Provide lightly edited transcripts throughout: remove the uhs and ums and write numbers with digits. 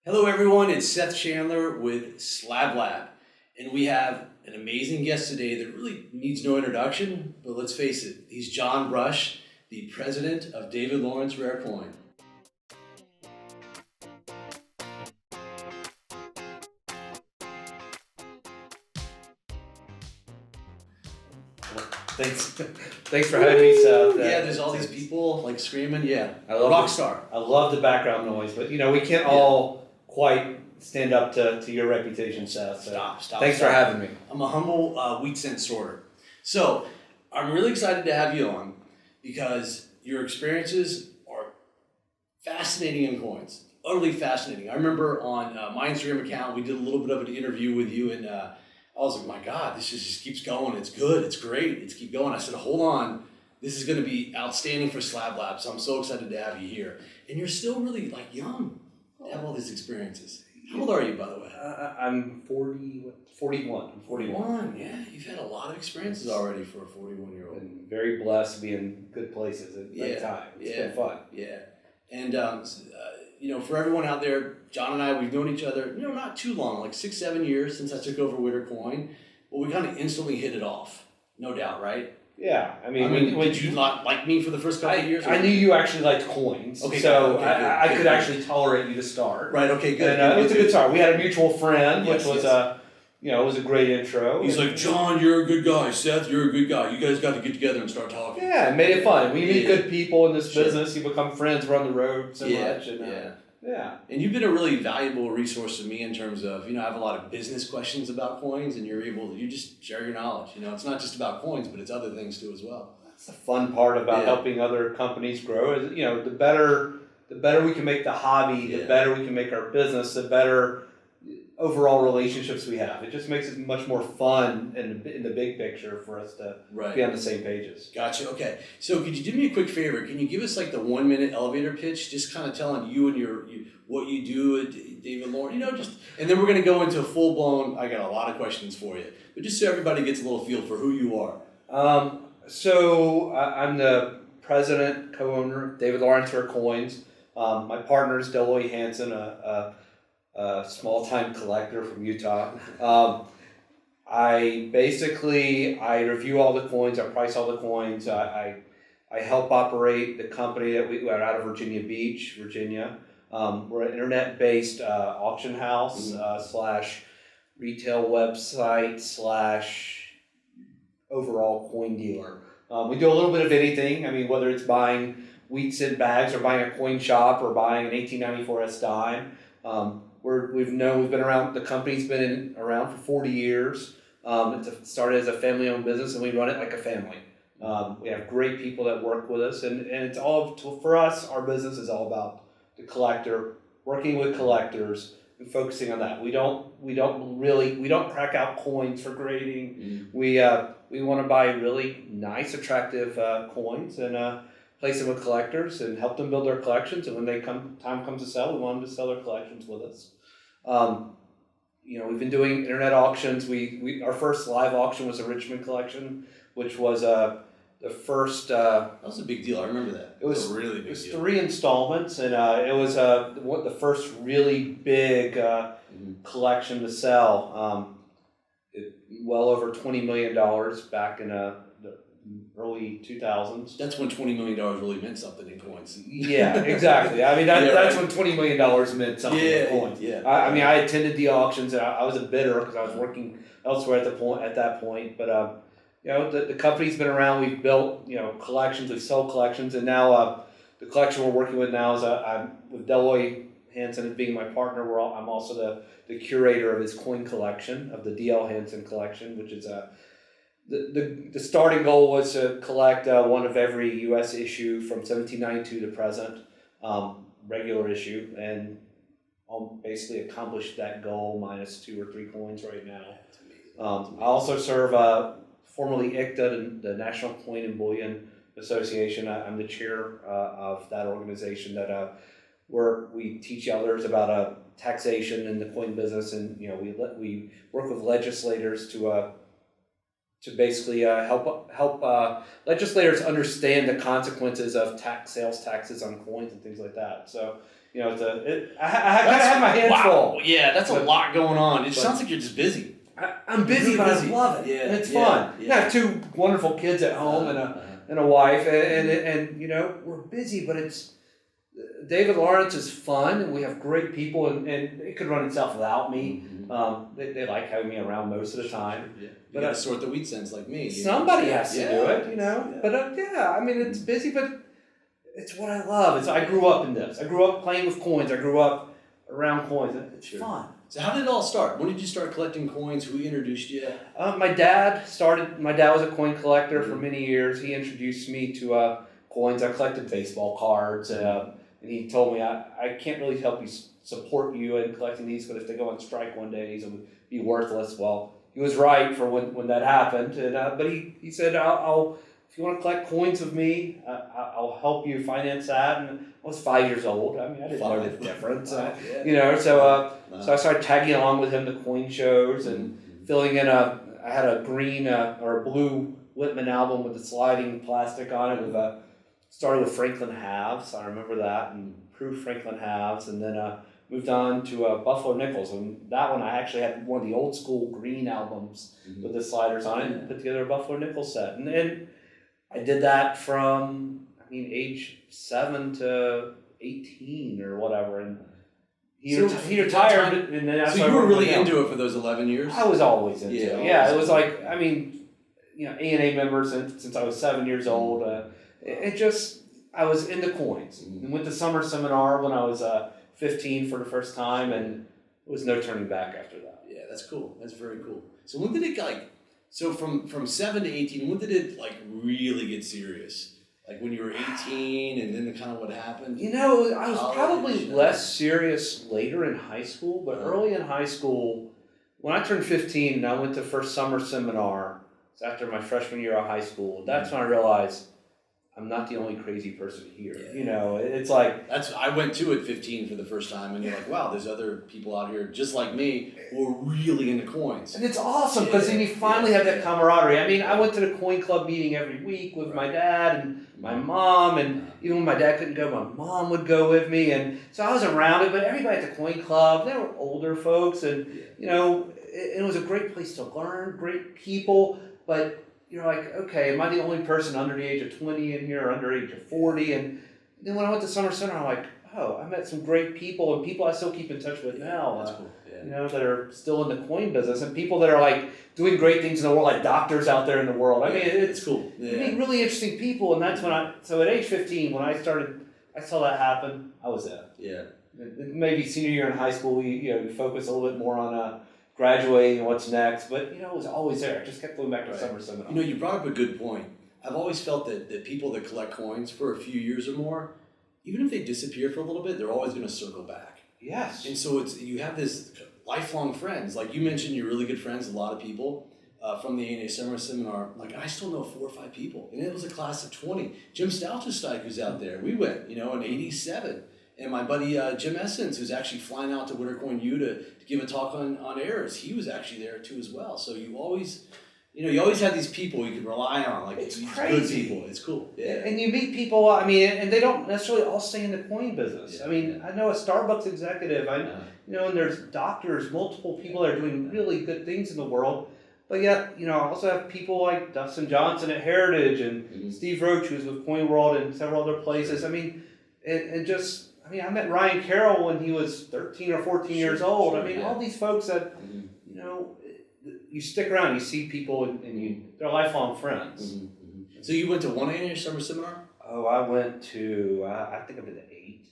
Hello everyone, it's Seth Chandler with Slab Lab, and we have an amazing guest today that really needs no introduction, but let's face it, he's John Brush, the president of David Lawrence Rare Coin. Thanks for having me, Seth. Yeah, there's all these people like screaming. Yeah, I love rock star. I love the background noise, but we can't all quite stand up to your reputation, Seth. So Stop. Thanks for having me. I'm a humble wheat cent sorter. So I'm really excited to have you on because your experiences are fascinating in coins, utterly fascinating. I remember on my Instagram account, we did a little bit of an interview with you, and I was like, my God, this just keeps going. It's good. It's great. It's keep going. I said, hold on. This is going to be outstanding for Slab Lab. So I'm so excited to have you here. And you're still really young to have all these experiences. How old are you, by the way? I'm 41. I'm 41. Yeah. You've had a lot of experiences already for a 41-year-old. Been very blessed to be in good places at that time. It's been fun. Yeah. And, for everyone out there, John and I, we've known each other, not too long, like 6-7 years since I took over Winter Coin. Well, we kind of instantly hit it off. No doubt, right? Yeah. Did you not like me for the first couple of years? I knew you actually liked coins. Okay, so good. I could actually tolerate you to start. Right, okay, good. And it was a good start. We had a mutual friend, Yes, which was it was a great intro. He's like, John, you're a good guy. Seth, you're a good guy. You guys got to get together and start talking. Yeah, it made it fun. We meet good people in this business. You become friends. We're on the road so much. And, Yeah. And you've been a really valuable resource to me in terms of, I have a lot of business questions about coins, and you just share your knowledge. It's not just about coins, but it's other things too as well. That's the fun part about helping other companies grow is, the better we can make the hobby, the better we can make our business, the better overall relationships we have. It just makes it much more fun in the big picture for us to be on the same pages. Gotcha. Okay. So could you do me a quick favor? Can you give us the 1-minute elevator pitch, just kind of telling you and what you do at David Lawrence, and then we're going to go into a full blown. I got a lot of questions for you, but just so everybody gets a little feel for who you are. So I'm the president, co-owner of David Lawrence Rare Coins. My partner is Dell Loy Hansen, a small-time collector from Utah. I review all the coins, I price all the coins. I help operate the company that we're out of Virginia Beach, Virginia. We're an internet-based auction house / retail website / overall coin dealer. We do a little bit of anything. Whether it's buying wheats in bags or buying a coin shop or buying an 1894 S dime. We've been around. The company's been around for 40 years. It started as a family-owned business, and we run it like a family. We have great people that work with us, and it's all for us. Our business is all about the collector, working with collectors, and focusing on that. We don't crack out coins for grading. We want to buy really nice, attractive coins and place them with collectors and help them build their collections. And when time comes to sell, we want them to sell their collections with us. We've been doing internet auctions. Our first live auction was a Richmond collection, which was the first. That was a big deal. I remember that. It was a really big deal. It was 3 installments, and it was the first really big collection to sell. Well over $20 million back in the early 2000s. That's when $20 million really meant something in coins. Yeah, exactly. That's when $20 million meant something in coins. Yeah. I attended the auctions, and I was a bidder because I was working elsewhere at that point. But the company's been around. We've built collections. We've sold collections, and now the collection we're working with now is I'm with Dell Loy Hansen as being my partner. I'm also the curator of his coin collection, of the DL Hansen collection, which is the starting goal was to collect one of every U.S. issue from 1792 to present, regular issue, and I'll basically accomplish that goal minus 2 or 3 coins right now. I also serve formerly ICTA, the National Coin and Bullion Association. I'm the chair of that organization that where we teach others about taxation in the coin business, and we work with legislators to basically help legislators understand the consequences of sales taxes on coins and things like that. So you know, I gotta have my hands full. Yeah, that's a lot going on. It sounds like you're just busy. I'm busy, really but busy. I love it. Yeah, And it's yeah, fun. yeah. I have two wonderful kids at home and a wife, and you know, we're busy, but it's David Lawrence is fun, and we have great people, and it could run itself without me. They like having me around most of the time. Yeah. You gotta sort the wheat cents like me. Somebody has to do it, you know. Yeah. But yeah, I mean, it's busy, but it's what I love. I grew up in this. I grew up playing with coins. I grew up around coins. It's fun. So how did it all start? When did you start collecting coins? Who introduced you? My dad was a coin collector for many years. He introduced me to coins. I collected baseball cards, and he told me I can't really help you support you in collecting these, but if they go on strike one day, these will be worthless. Well, he was right for when that happened, and but he said I'll if you want to collect coins with me, I'll help you finance that. And I was 5 years old. I mean, I didn't know the difference, you know. So I started tagging along with him to coin shows and filling in I had a green or a blue Whitman album with a sliding plastic on it. Started with Franklin halves. I remember that, and proved Franklin halves, and then moved on to Buffalo nickels. And that one I actually had one of the old school green albums with the sliders on it, and put together a Buffalo nickel set. And then I did that from age 7 to 18 or whatever, and he retired, and then so you were really into it for those 11 years. I was always into it. Yeah, it was like A&A member since I was 7 years old. I was into coins. And went to summer seminar when I was 15 for the first time, and it was no turning back after that. Yeah, that's cool. That's very cool. So when did it so from 7 to 18, when did it really get serious? Like when you were 18, and then kind of what happened? You know, I was probably less serious later in high school, but early in high school, when I turned 15 and I went to first summer seminar, it was after my freshman year of high school, that's when I realized I'm not the only crazy person here. Yeah. You know, it's like... I went to at 15 for the first time, and you're like, wow, there's other people out here just like me who are really into coins. And it's awesome, because then you finally have that camaraderie. I mean, I went to the coin club meeting every week with my dad and my mom, and even when my dad couldn't go, my mom would go with me. And so I was around it, but everybody at the coin club, they were older folks, and, you know, it was a great place to learn, great people, but... You're like, okay, am I the only person under the age of 20 in here or under the age of 40? And then when I went to Summer Center, I'm like, oh, I met some great people, and people I still keep in touch with now. That's cool. Yeah. You know, that are still in the coin business, and people that are like doing great things in the world, like doctors out there in the world. I mean, it's cool. Yeah. I mean, really interesting people, and that's when so at age 15, when I saw that happen, I was there. Yeah. Maybe senior year in high school, we focus a little bit more on graduating and what's next, but it was always there. I just kept going back to summer seminar. You brought up a good point. I've always felt that people that collect coins for a few years or more, even if they disappear for a little bit, they're always going to circle back. Yes. And so you have this lifelong friends. Like you mentioned, you're really good friends with a lot of people from the A&A summer seminar. Like I still know 4 or 5 people, and it was a class of 20. Jim Stoutenstein was out there. We went, in '87. And my buddy Jim Essence, who's actually flying out to Wintercoin U to give a talk on errors, he was actually there too as well. So you always have these people you can rely on, like it's these crazy. good people. It's cool. Yeah. And you meet people, and they don't necessarily all stay in the coin business. Yeah. I mean, I know a Starbucks executive, and there's doctors, multiple people that are doing really good things in the world. But yet, I also have people like Dustin Johnson at Heritage and Steve Roach, who's with Coin World and several other places. I mean, I met Ryan Carroll when he was 13 or 14 years old. All these folks that, you stick around, you see people, and they're lifelong friends. So you went to one A&A summer seminar? Oh, I went to, I think I've been to 8.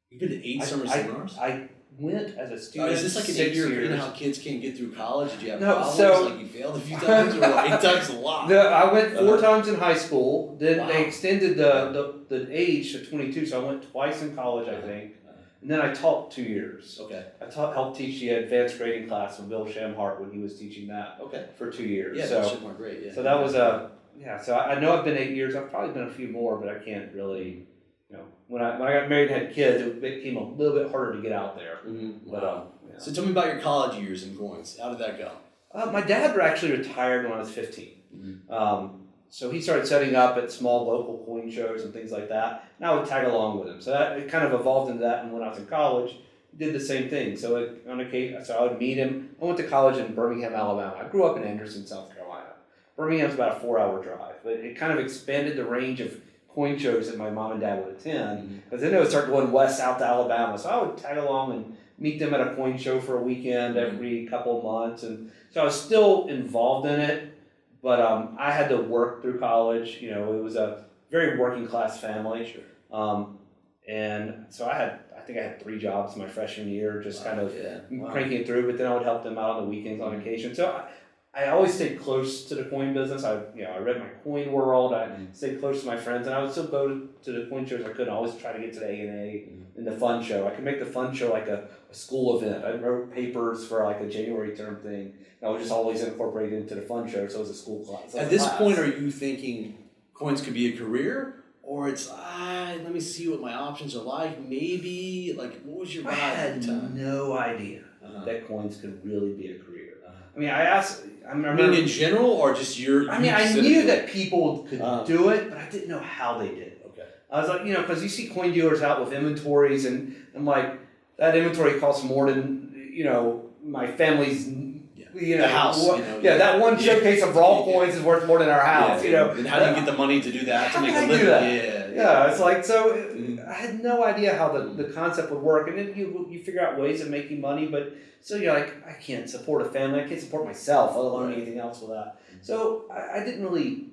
You've been to 8 summer seminars? I went as a student. Is this like an 8-year, you know how kids can't get through college? Did you have problems? Like you failed a few times, or 8 times a lot? I went 4 times in high school. Then they extended the age to 22, so I went twice in college, I think. And then I taught 2 years. Okay. I helped teach the advanced grading class with Bill Shamhart when he was teaching that. Okay. For 2 years. Yeah, so, Shamhart, great. Yeah. So that was so I know I've been 8 years. I've probably been a few more, but I can't really. When I got married and had kids, it became a little bit harder to get out there. But So tell me about your college years in coins. How did that go? My dad actually retired when I was 15. So he started setting up at small local coin shows and things like that, and I would tag along with him. So that it kind of evolved into that. And when I was in college, did the same thing. So on occasion, so I would meet him. I went to college in Birmingham, Alabama. I grew up in Anderson, South Carolina. Birmingham's about a 4-hour drive, but it kind of expanded the range of coin shows that my mom and dad would attend, because then they would start going west, south to Alabama. So I would tag along and meet them at a coin show for a weekend every couple of months, and so I was still involved in it. But I had to work through college. You know, it was a very working class family. Sure. And so I think I had 3 jobs my freshman year, just kind of cranking it through. But then I would help them out on the weekends on occasion. So I always stayed close to the coin business. I read my Coin World. I stayed close to my friends, and I would still go to the coin shows I could. I always try to get to the A&A and the fun show. I could make the fun show like a school event. I wrote papers for like a January term thing. I was just always incorporated into the fun show, so it was a school class. At this point, are you thinking coins could be a career, or it's let me see what my options are like? Maybe like what was your vibe? I had no idea that coins could really be a career. I mean, I mean, in general, or just I knew that people could do it, but I didn't know how they did it. Okay. I was like, because you see coin dealers out with inventories, and I'm like, that inventory costs more than my family's. The house. That one showcase of raw coins is worth more than our house. And how do you get the money to do that to make a living? Yeah, it's like so. I had no idea how the concept would work, and then you figure out ways of making money, but so you're like, I can't support a family, I can't support myself, let alone anything else with that. So I didn't really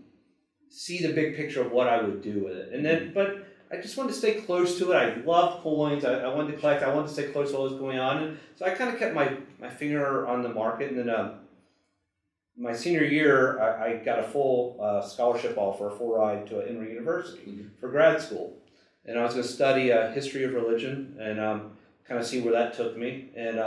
see the big picture of what I would do with it, and then but I just wanted to stay close to it. I loved coins. I wanted to collect. I wanted to stay close to what was going on, and so I kind of kept my finger on the market. And then my senior year, I got a full scholarship offer, a full ride to Emory University for grad school, and I was going to study history of religion and kind of see where that took me. And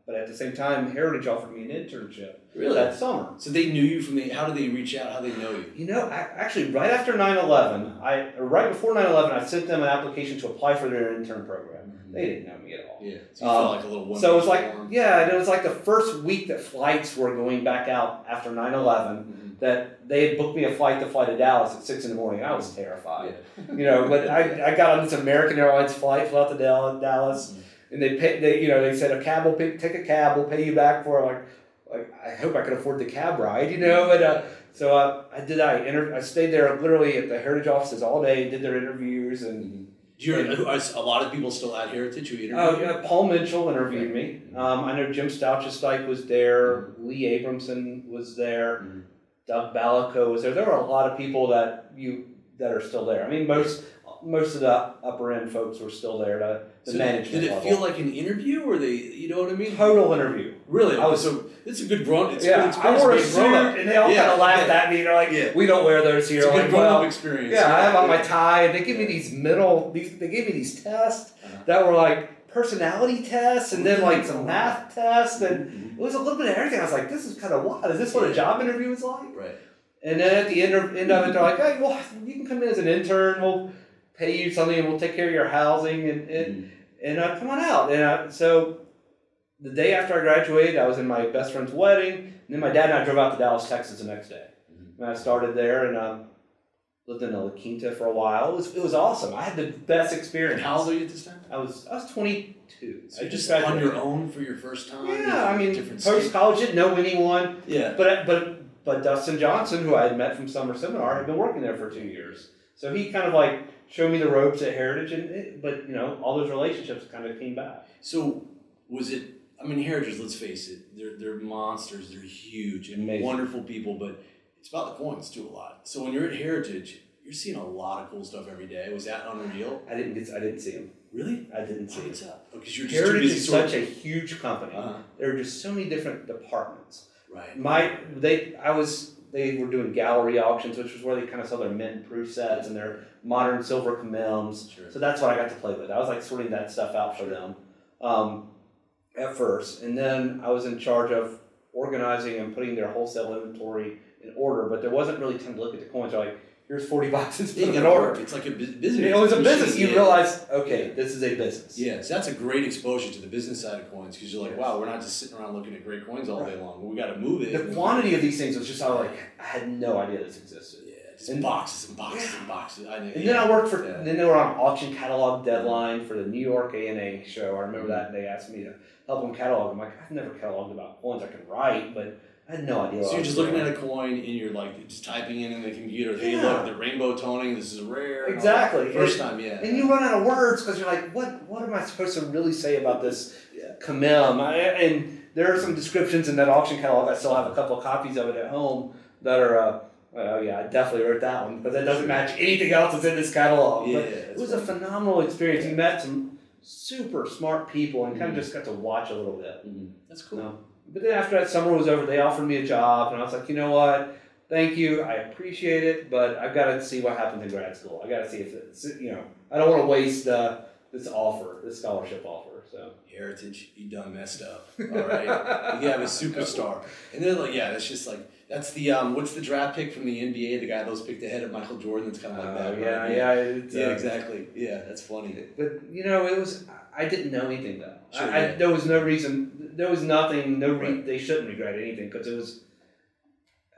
but at the same time, Heritage offered me an internship that summer. So they knew you from how did they reach out? How did they know you? Actually, right after 9/11, right before 9/11, I sent them an application to apply for their intern program. They didn't know me at all. Yeah, so you felt like a little one. So it was like, and it was like the first week that flights were going back out after 9/11, that they had booked me a flight to fly to Dallas at 6 in the morning. I was terrified, but I got on this American Airlines flight, flew out to Dallas. And they said a cab will take a cab, we'll pay you back for like I hope I could afford the cab ride, But so I did that. I stayed there literally at the Heritage offices all day, did their interviews, and a lot of people still at Heritage who interviewed. Oh yeah, Paul Mitchell interviewed me. I know Jim Stouchestein was there, Lee Abramson was there, Doug Balaco was there. There were a lot of people that are still there. I mean, most of the upper end folks were still there to manage. Did it feel like an interview, or you know what I mean? Total interview. Really? So it's a good grown. I wore a suit, and they all kind of laughed at me. They're like, "We don't wear those here." It's a good grown-up experience. Yeah, I have on my tie, and they give me they gave me these tests that were like personality tests, and then like some math tests, and it was a little bit of everything. I was like, "This is kind of wild. Is this what a job interview is like?" Right. And then at the end of it, they're like, "Hey, well, you can come in as an intern. We'll pay you something, and we'll take care of your housing, and come on out." And so the day after I graduated, I was in my best friend's wedding, and then my dad and I drove out to Dallas, Texas the next day. And I started there and lived in La Quinta for a while. It was awesome. I had the best experience. And how old were you at this time? I was 22. So just on your own for your first time? Yeah, I mean, post-college, didn't know anyone. Yeah. But Dustin Johnson, who I had met from summer seminar, had been working there for 2 years. So he kind of showed me the ropes at Heritage, but all those relationships kind of came back. So was it? I mean, Heritage. Let's face it, they're monsters. They're huge and amazing, wonderful people, but it's about the coins too a lot. So when you're at Heritage, you're seeing a lot of cool stuff every day. Was that unreal? I didn't see them. Really? I didn't see them. What's up? Because you're just Heritage too busy is such a huge company. There are just so many different departments. Right. They were doing gallery auctions, which was where they kind of sell their mint proof sets and their modern silver camems. Sure. So that's what I got to play with. I was sorting that stuff out for them at first. And then I was in charge of organizing and putting their wholesale inventory in order, but there wasn't really time to look at the coins. They're like, here's 40 boxes, put them in order. It's like a business. It was a business. You realize, okay, this is a business. Yeah, so that's a great exposure to the business side of coins, because you're like, wow, we're not just sitting around looking at great coins all day long. We got to move it. The quantity of these things was just, I had no idea this existed. Yeah. Just boxes and boxes and boxes. I know. And then I worked for, then they were on auction catalog deadline for the New York A&A show. I remember that, and they asked me to help them catalog. I'm like, I've never cataloged about coins. I can write, but I had no idea. So you're just looking at a coin and you're like just typing in the computer, hey, look, the rainbow toning, this is rare. Exactly. First time, yeah. And you run out of words because you're like, what am I supposed to really say about this CAM? And there are some descriptions in that auction catalog. I still have a couple of copies of it at home that are, oh yeah, I definitely wrote that one, but that doesn't match anything else that's in this catalog. Yeah, but it was a phenomenal experience. You met some super smart people and kind of just got to watch a little bit. That's cool. But then after that summer was over, they offered me a job, and I was like, you know what? Thank you, I appreciate it, but I've got to see what happens in grad school. I got to see if it's, I don't want to waste this scholarship offer. So Heritage, you done messed up. All right, you have a superstar, and then that's just like that's the what's the draft pick from the NBA? The guy that was picked ahead of Michael Jordan. That's kind of like that. Yeah, exactly. Yeah, that's funny. But it was. I didn't know anything though. Sure, there was no reason. There was nothing. They shouldn't regret anything because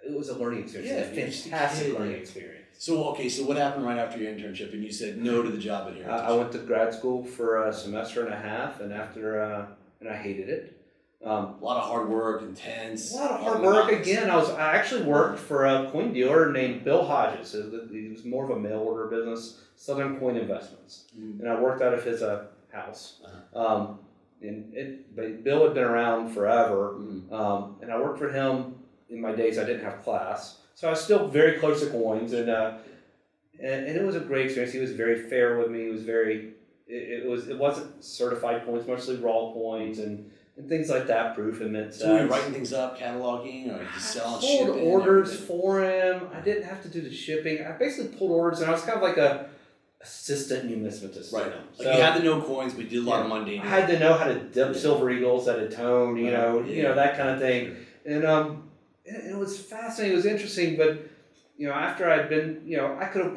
it was a learning experience. Yeah, a fantastic learning experience. So what happened right after your internship and you said no to the job at Heritage? I went to grad school for a semester and a half, and and I hated it. A lot of hard work, intense. A lot of hard work. Again, I actually worked for a coin dealer named Bill Hodges. He was more of a mail order business, Southern Coin Investments, and I worked out of his house. But Bill had been around forever, and I worked for him in my days I didn't have class, so I was still very close to coins, and it was a great experience. He was very fair with me. He was it wasn't certified coins, mostly raw coins and things like that, proof and mint. So you're writing things up, cataloging, or just selling, shipping? I pulled orders everything for him. I didn't have to do the shipping. I basically pulled orders, and I was kind of like a assistant numismatist. Right. So you had to know coins, but you did a lot of mundane. I had to know how to dip silver eagles at a tone, that kind of thing. And it was fascinating. It was interesting, but after I'd been,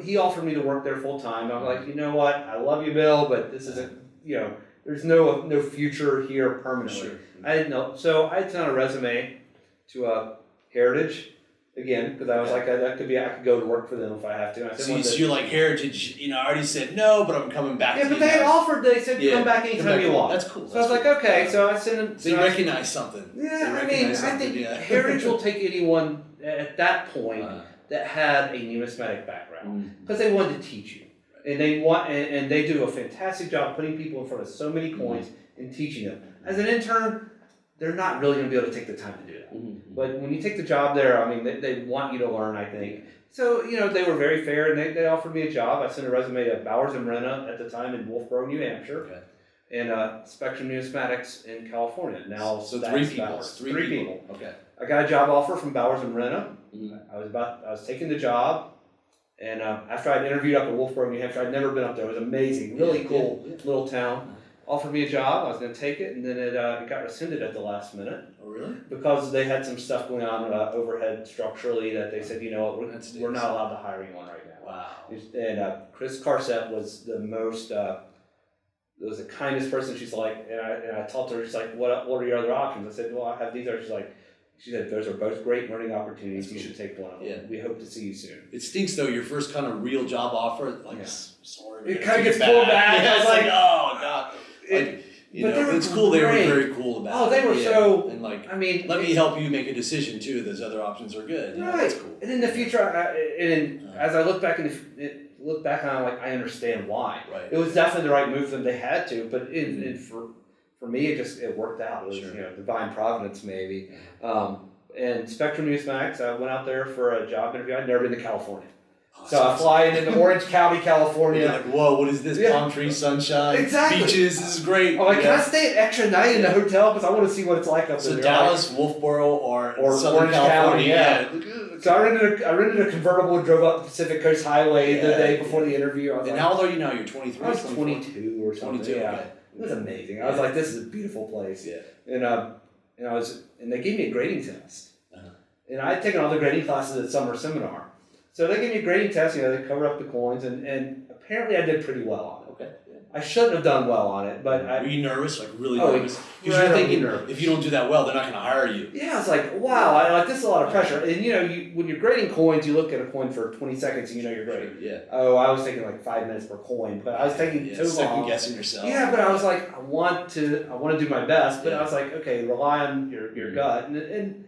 he offered me to work there full time. I'm like, you know what? I love you, Bill, but this isn't, there's no future here permanently. Sure. I didn't know. So I sent a resume to Heritage again because I was like, I could go to work for them if I have to. And I said, so you're like Heritage. I already said no, but I'm coming back. Yeah, but they had offered. They said come back anytime you want. That's cool. So I was like, okay. So I sent them. So you recognize something. Yeah, I think Heritage will take anyone at that point that had a numismatic background because they wanted to teach you, and they do a fantastic job putting people in front of so many coins and teaching them. As an intern, they're not really going to be able to take the time to do that. But when you take the job there, they want you to learn, I think. So, they were very fair, and they offered me a job. I sent a resume to Bowers & Renna at the time in Wolfboro, New Hampshire, and Spectrum Numismatics in California. Now, so that's three people. Bowers. Three people. Okay. I got a job offer from Bowers & Renna. I was taking the job, and after I'd interviewed up in Wolfboro, New Hampshire, I'd never been up there. It was amazing, really cool little town. Offered me a job, I was going to take it, and then it got rescinded at the last minute. Oh, really? Because they had some stuff going on overhead structurally that they said, we're not allowed to hire anyone right now. Wow. And Chris Carset was the most, was the kindest person. She's like, and I talked to her, she's like, what are your other options? I said, well, I have these. She said, those are both great learning opportunities. You should take one of them. Yeah. We hope to see you soon. It stinks though, your first kind of real job offer, sorry. It kind of gets pulled back. I was like, oh, God. It's cool. They were very cool about it. Oh, they were so. And let me help you make a decision too. Those other options are good. Right. That's cool. And in the future, as I look back on it, I understand why. Right. It was definitely the right move for them. They had to, but for me, it worked out. It was divine providence maybe. And Spectrum Numismatics, I went out there for a job interview. I'd never been to California. So I fly into Orange County, California. You're like, whoa, what is this? Palm trees, sunshine, beaches. This is great. I'm like, can I stay an extra night in the hotel because I want to see what it's like up there. So Dallas, Wolfboro, or Southern Orange California. County, So I rented a convertible and drove up the Pacific Coast Highway the day before the interview. How old are you now? You're 23. I was 22 or something. 22. Yeah. Okay. It was amazing. I was like, this is a beautiful place. Yeah. And they gave me a grading test. And I had taken all the grading classes at summer seminar. So they gave me a grading test, they covered up the coins, and apparently I did pretty well on it. Okay. I shouldn't have done well on it, but Were you nervous? Like really Oh, nervous? Because you're thinking nervous. if you don't do that well, they're not going to hire you. Yeah, I was like, wow, this is a lot of pressure. And you know, when you're grading coins, you look at a coin for 20 seconds and you know you're grading. Yeah. Oh, I was taking like 5 minutes per coin, but I was taking too long. Second guessing yourself. Yeah, but I was like, I want to do my best, but I was like, okay, rely on your gut, and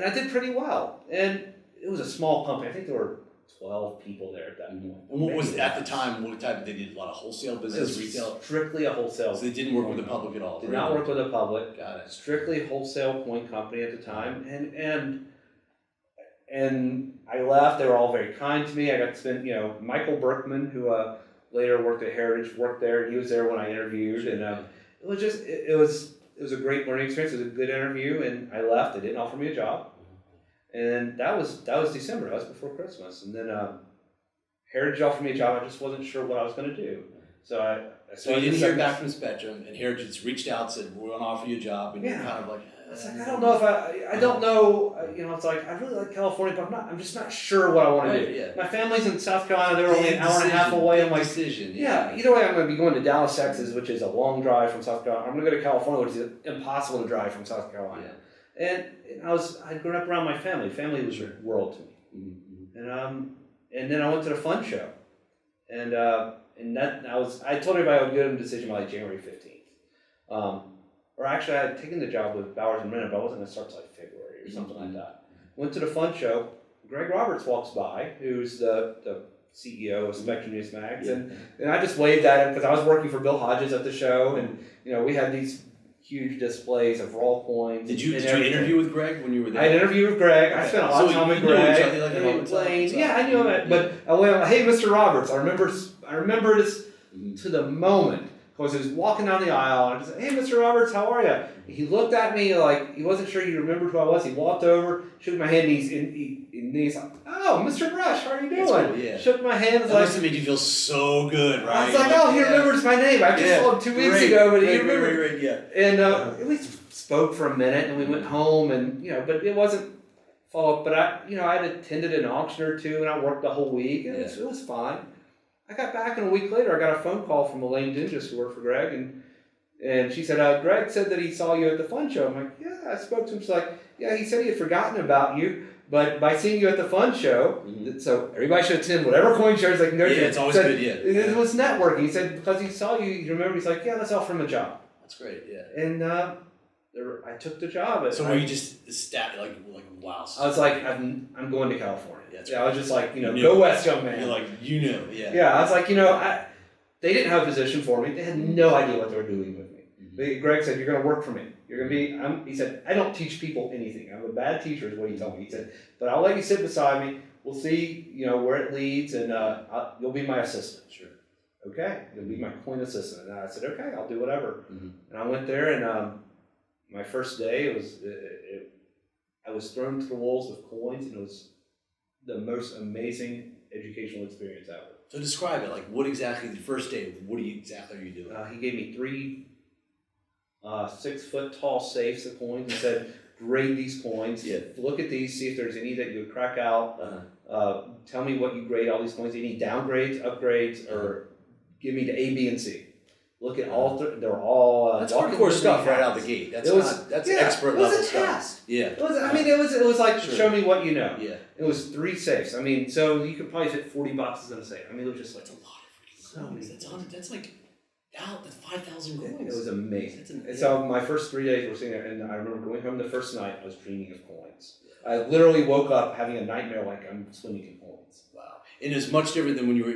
I did pretty well. And it was a small company. I think there were 12 people there at that point. And what was at the time? What type? They did a lot of wholesale business, retail. Strictly a wholesale. So they didn't work with the public at all. Did not work with the public. Got it. Strictly wholesale coin company at the time, and I left. They were all very kind to me. I got to spend, Michael Berkman, who later worked at Heritage, worked there. He was there when I interviewed, and it was just it was a great learning experience. It was a good interview, and I left. They didn't offer me a job. And that was December. That was before Christmas. And then Heritage offered me a job. I just wasn't sure what I was going to do. So So you didn't hear back from Spectrum, and Heritage reached out, said we're going to offer you a job, and you're kind of like. It's like I don't know if I don't know. It's like I really like California, but I'm just not sure what I want to do. Yeah. My family's in South Carolina. They're only an hour and a half away. I'm like, either way, I'm going to be going to Dallas, Texas, which is a long drive from South Carolina. I'm going to go to California, which is impossible to drive from South Carolina. Yeah. And I'd grown up around my family. Family was the world to me. Mm-hmm. And then I went to the fun show, and that I told everybody I would get a decision by like January 15th. Or actually, I had taken the job with Bowers and Renner, but I wasn't going to start until like February or something like that. Went to the fun show. Greg Roberts walks by, who's the CEO of Spectrum Numismatics, and I just waved at him because I was working for Bill Hodges at the show, and we had these huge displays of raw coins. Did you interview with Greg when you were there? I had an interview with Greg. I spent a lot of time with Greg. Yeah, I knew him. But I went, hey, Mr. Roberts. I remember this to the moment. Because he was walking down the aisle, and I just said, hey, Mr. Roberts, how are you? He looked at me like he wasn't sure he remembered who I was. He walked over, shook my hand, and he's like, oh, Mr. Brush, how are you doing? Cool, yeah. Shook my hand. That must have made you feel so good, right? I was like, oh, he remembers my name. I just saw him 2 weeks ago, but he remembered. And we spoke for a minute, and we went home, and but it wasn't follow up. But I had attended an auction or two, and I worked the whole week, and it was fine. I got back, and a week later, I got a phone call from Elaine Dingus, who worked for Greg, and she said, Greg said that he saw you at the fun show. I'm like, yeah, I spoke to him. She's like, yeah, he said he had forgotten about you, but by seeing you at the fun show, so everybody should attend whatever coin shows they can go to. Yeah, it's always good, It was networking. He said, because he saw you, he remembered, he's like, yeah, let's offer him a job. That's great, yeah. And I took the job. So were you just like wow? I was like, I'm going to California. I was just like, you go west, young man. You're like, yeah. Yeah, I was like, they didn't have a position for me. They had no idea what they were doing with me. Greg said, you're going to work for me. You're going to be, he said, I don't teach people anything. I'm a bad teacher is what he told me. He said, but I'll let you sit beside me. We'll see, where it leads, and you'll be my assistant. Sure. Okay, you'll be my coin assistant. And I said, okay, I'll do whatever. And I went there, and my first day, I was thrown to the wolves with coins, and it was the most amazing educational experience ever. So describe it. Like, what exactly, the first day, what exactly are you doing? He gave me 3 6-foot tall safes of coins and said, grade these coins. Yeah. Look at these, see if there's any that you would crack out. Tell me what you grade all these coins. Any downgrades, upgrades, or give me the A, B, and C. Look at all, they're all... that's hardcore stuff right out the gate. That's expert level stuff. It was a test. Yeah. It was like, show me what you know. Yeah. It was 3 safes. So you could probably fit 40 boxes in a safe. It was just like... That's a lot of freaking coins. That's like... That's 5,000 coins. It was amazing. And so my first 3 days were sitting there, and I remember going home the first night, I was dreaming of coins. I literally woke up having a nightmare like I'm swimming in coins. Wow. And it's much different than when you were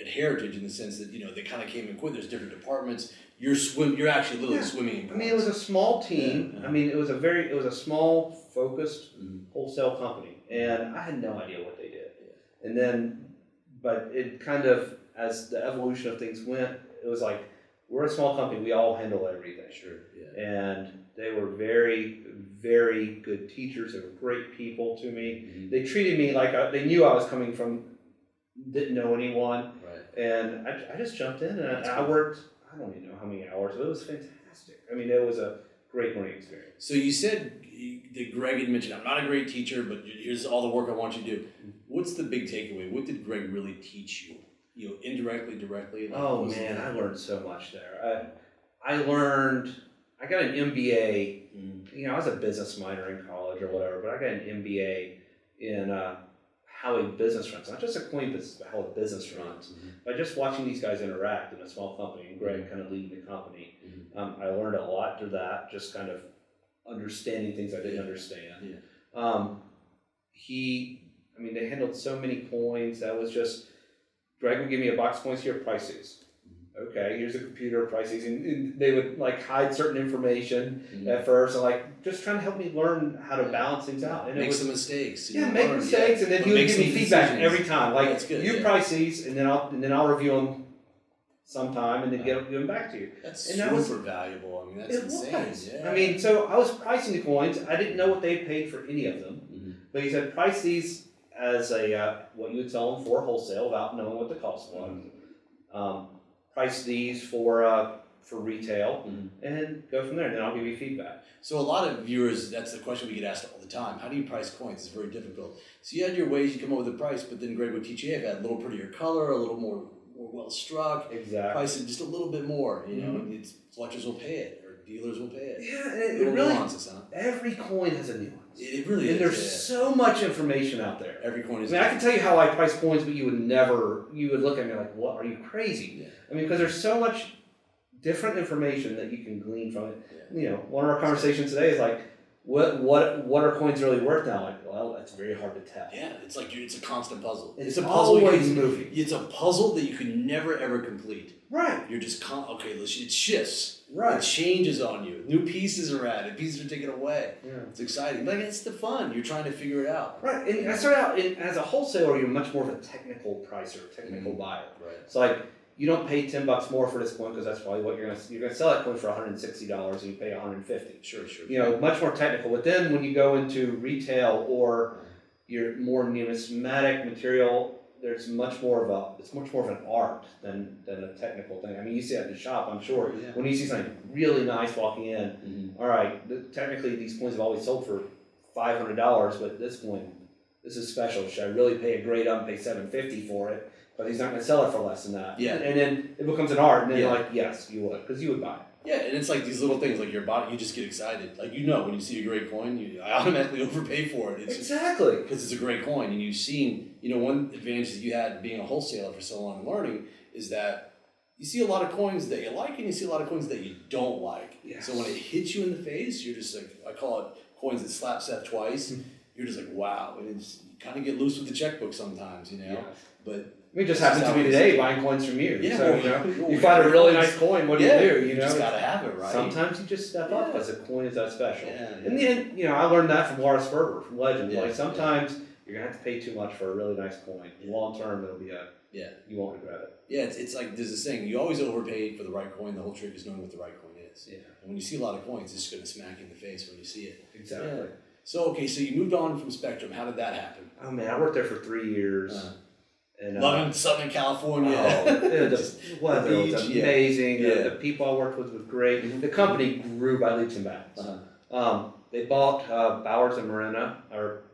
at Heritage in the sense that, they kind of came and quit. There's different departments. You're actually literally swimming in coins. It was a small team. Yeah. It was a small, focused wholesale company, and I had no idea what they did. Yeah. And then, but it kind of, as the evolution of things went, it was like, we're a small company, we all handle everything. Sure. Yeah. And they were very, very good teachers. They were great people to me. They treated me like they knew I was coming from, didn't know anyone. Right. And I just jumped in, and I worked, I don't even know how many hours, but it was fantastic. It was a great learning experience. So you said that Greg had mentioned, I'm not a great teacher, but here's all the work I want you to do. What's the big takeaway? What did Greg really teach you indirectly, directly? Like, Oh man, I learned so much there. I got an MBA. I was a business minor in college or whatever, but I got an MBA in how a business runs, not just a coin business, but how a business runs. By just watching these guys interact in a small company, and Greg kind of leading the company, I learned a lot through that, just kind of understanding things I didn't understand. They handled so many coins that was just, Greg would give me a box of coins, here, prices. Okay, here's a computer, prices, and they would like hide certain information at first, and like just trying to help me learn how to balance things out. And make some mistakes. Make mistakes, and then he would give me feedback every time. Like good, price these, and then I'll review them sometime, and then give them back to you. That's super valuable. I mean, that's insane. Yeah. I mean, so I was pricing the coins. I didn't know what they paid for any of them, but he said price these as a what you would sell them for wholesale without knowing what the cost was. Price these for retail, and go from there. And then I'll give you feedback. So a lot of viewers, that's the question we get asked all the time. How do you price coins? It's very difficult. So you had your ways, you come up with a price, but then Greg would teach you, hey, if it had a little prettier color, a little more well struck, price it just a little bit more. It's collectors will pay it, or dealers will pay it. Yeah, and it really, nuances, huh? Every coin has a nuance. It really is. And there's so much information out there. Every coin is. I can tell you how I price coins, but you would look at me like, what, are you crazy? Yeah. Because there's so much different information that you can glean from it. Yeah. One of our conversations today is like, what are coins really worth now? Like, well, that's very hard to tell. Yeah, it's like it's a constant puzzle. It's a puzzle always moving. It's a puzzle that you can never ever complete. Right. You're just it shifts. Right. It changes on you. New pieces are added. Pieces are taken away. Yeah. It's exciting. But it's the fun. You're trying to figure it out. Right. And I started out as a wholesaler. You're much more of a technical pricer, technical buyer. Right. So like, you don't pay $10 more for this coin because that's probably what you're gonna sell that coin for $160 and you pay $150. Sure. Much more technical. But then when you go into retail or your more numismatic material, it's much more of an art than a technical thing. I mean, you see that in the shop, I'm sure. Yeah. When you see something really nice walking in, all right, technically these coins have always sold for $500, but this coin, this is special. Should I really pay a grade up and pay $750 for it? But he's not going to sell it for less than that. Yeah. And then it becomes an art, and then you're like, yes, you would, because you would buy it. Yeah, and it's like these little things, like your body, you just get excited. Like, when you see a great coin, I automatically overpay for it. Exactly. Because it's a great coin, and you've seen, one advantage that you had being a wholesaler for so long and learning is that you see a lot of coins that you like, and you see a lot of coins that you don't like. Yes. So when it hits you in the face, you're just like, I call it coins that slap Seth twice. You're just like, wow. And you kind of get loose with the checkbook sometimes, Yeah. But it just happened to me today buying coins from you. Yeah, so, you find a really nice coin, what do you do? You just gotta have it, right? Sometimes you just step up because a coin is that special. Yeah. And then, I learned that from Lars Ferber, from Legend. Yeah. Like sometimes you're gonna have to pay too much for a really nice coin. Long term, it'll be you won't regret it. Yeah, it's like there's this saying, you always overpay for the right coin. The whole trick is knowing what the right coin is. Yeah. And when you see a lot of coins, it's just gonna smack you in the face when you see it. Exactly. Yeah. So you moved on from Spectrum. How did that happen? Oh man, I worked there for 3 years. And, loving Southern California. The weather was amazing. Yeah. The people I worked with were great. The company grew by leaps and bounds. They bought Bowers and Marina.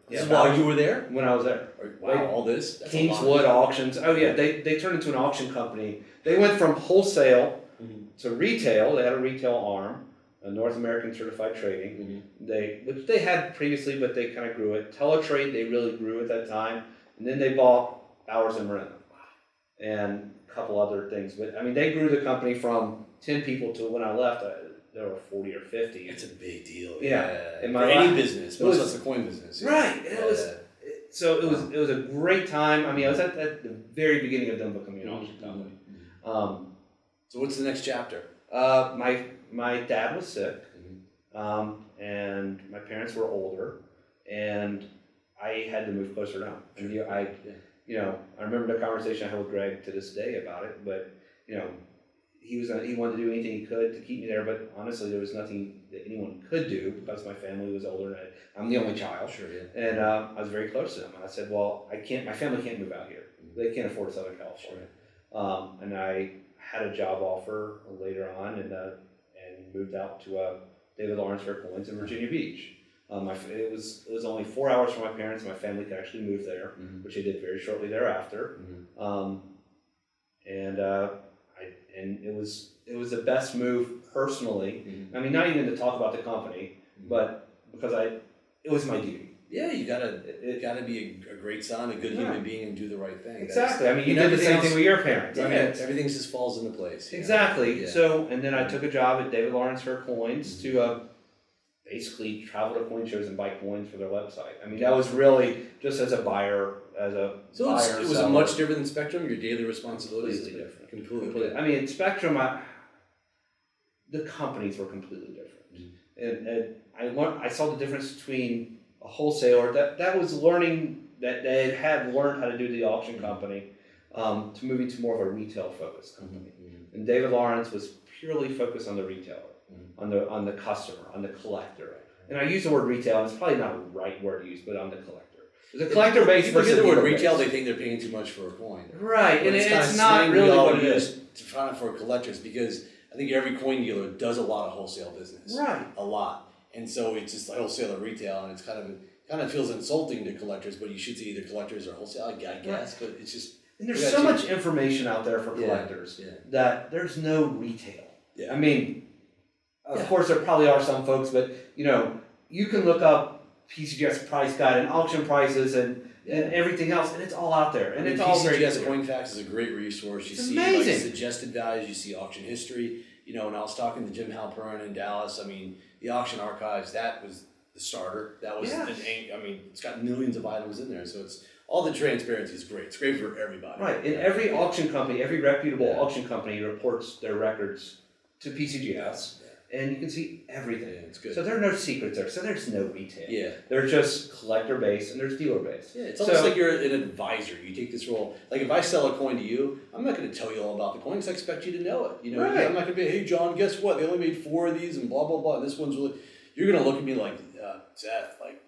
This is while you were there? When I was there. Wow, all this? That's Kingswood Auctions. Oh yeah, they turned into an auction company. They went from wholesale to retail. They had a retail arm, a North American Certified Trading. Which they had previously, but they kind of grew it. Teletrade, they really grew at that time. And then they bought Bowers and Marina, and a couple other things. But they grew the company from 10 people to when I left, there were 40 or 50. It's a big deal. Yeah. For any business, much less a coin business. Right. It was a great time. I was at the very beginning of them becoming an auction company. So what's the next chapter? My dad was sick, and my parents were older, and I had to move closer down. And I remember the conversation I had with Greg to this day about it, but he wanted to do anything he could to keep me there, but honestly there was nothing that anyone could do because my family was older and I'm the only child. Sure, yeah. And I was very close to them. I said, well, my family can't move out here. They can't afford Southern California. Sure. And I had a job offer later on and moved out to David Lawrence Fair Coins in Virginia Beach. It was only 4 hours from my parents. My family could actually move there, which they did very shortly thereafter. and it was the best move personally. Mm-hmm. I mean, not even to talk about the company, but because it was my duty. Yeah, you gotta be a great son, a good human being, and do the right thing. Exactly. I mean, you did the same thing with your parents. Yeah, I mean, everything just falls into place. Exactly. Yeah. So, and then I took a job at David Lawrence for Coins to basically travel to coin shows and buy coins for their website. I mean, that was really just as a buyer, So it was a much different than Spectrum. Your daily responsibilities completely different. Completely. I mean, in Spectrum, the companies were completely different, and I saw the difference between a wholesaler that was learning that they had learned how to do the auction company to moving to more of a retail focused company. Mm-hmm. And David Lawrence was purely focused on the retailer, on the customer, on the collector. And I use the word retail, and it's probably not a right word to use, but on the collector. The collector base People versus get the word dealer retail, base. they think they're paying too much for a coin. Right, But and it's kind of not really what it is. To find it for collectors, because I think every coin dealer does a lot of wholesale business. Right. A lot. And so it's just like wholesale or retail, and it's kind of feels insulting to collectors, but you should say either collectors or wholesale, I guess, but it's just. And there's so much information out there for collectors that there's no retail. Yeah. I mean, of course there probably are some folks, but you can look up PCGS price guide and auction prices and everything else, and it's all out there. And it's all very PCGS good. CoinFacts is a great resource. You It's see amazing. like suggested values, you see auction history. And I was talking to Jim Halperin in Dallas. I mean, the auction archives, that was the starter. That was it's got millions of items in there, so it's all the transparency is great. It's great for everybody. Right, and every auction company, every reputable auction company reports their records to PCGS, and you can see everything. Yeah, it's good. So there are no secrets there. So there's no retail. Yeah. There's just collector base and there's dealer base. Yeah, it's almost like you're an advisor. You take this role. Like if I sell a coin to you, I'm not going to tell you all about the coin because I expect you to know it. Right. I'm not going to be, hey John, guess what? They only made 4 of these and blah blah blah. And this one's really. You're going to look at me like Seth, like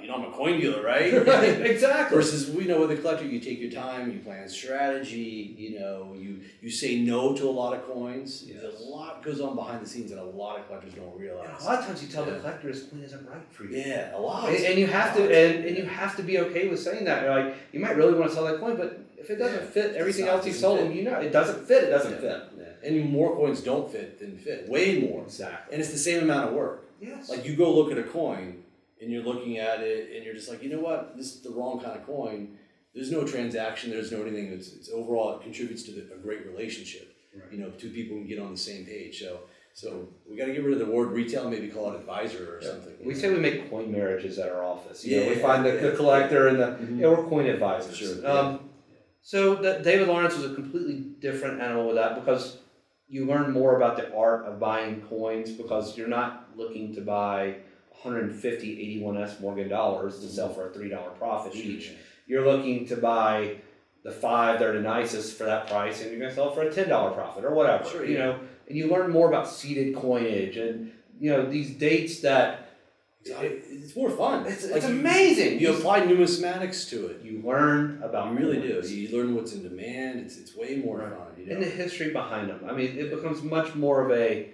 I'm a coin dealer, right? Right, exactly. Versus with a collector, you take your time, you plan strategy. You say no to a lot of coins. Yes. There's a lot goes on behind the scenes that a lot of collectors don't realize. And a lot of times you tell the collector this coin isn't right for you. Yeah, a lot. And you have to, and you have to be okay with saying that. You're like, you might really want to sell that coin, but if it doesn't fit everything else you sold them, it doesn't fit. It doesn't fit. Yeah. And more coins don't fit than fit. Way more. Exactly. And it's the same amount of work. Yes. Like you go look at a coin and you're looking at it and you're just like, you know what? This is the wrong kind of coin. There's no transaction. There's no anything. It's overall it contributes to a great relationship. Right. Two people can get on the same page. So we got to get rid of the word retail and maybe call it advisor or something. We say we make coin marriages at our office. We find the collector and we're coin advisors. Sure. So David Lawrence was a completely different animal with that because you learn more about the art of buying coins because you're not looking to buy 150 81S Morgan dollars to sell for a $3 profit each. You're looking to buy the 5 that are the nicest for that price, and you're going to sell for a $10 profit or whatever. Sure, and you learn more about seeded coinage and these dates that. It's more fun. It's amazing. You apply numismatics to it. You learn about. You really do. You learn what's in demand. It's way more fun. And the history behind them. I mean, it becomes much more of a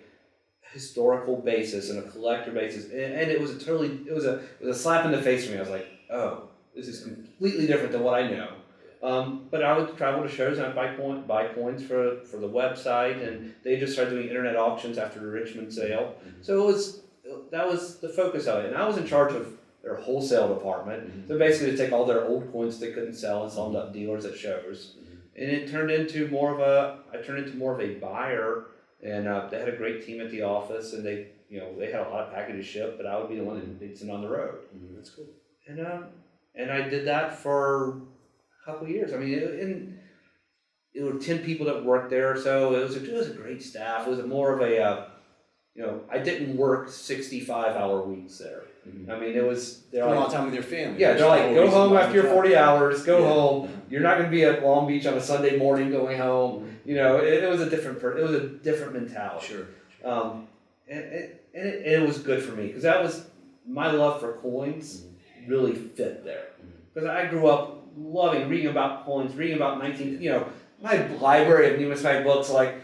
historical basis and a collector basis, and it was a slap in the face for me. I was like, oh, this is completely different than what I know. But I would travel to shows and I'd buy coins for the website, and they just started doing internet auctions after the Richmond sale. So that was the focus of it, and I was in charge of their wholesale department. So basically, to take all their old coins they couldn't sell and sell them to dealers at shows, and it turned into more of a buyer. And they had a great team at the office, and they had a lot of packages shipped, but I would be the one that they'd send on the road. That's cool. And I did that for a couple of years. I mean, it were 10 people that worked there, so it was a great staff. It was more of a I didn't work 65-hour weeks there. I mean, they're a lot of time with your family. Yeah, they're like, go home after your 40 hours, go home. You're not going to be at Long Beach on a Sunday morning going home. It was a different mentality. Sure. And it was good for me because that was my love for coins really fit there. Because I grew up loving reading about coins, reading about my library of numismatic books. Like,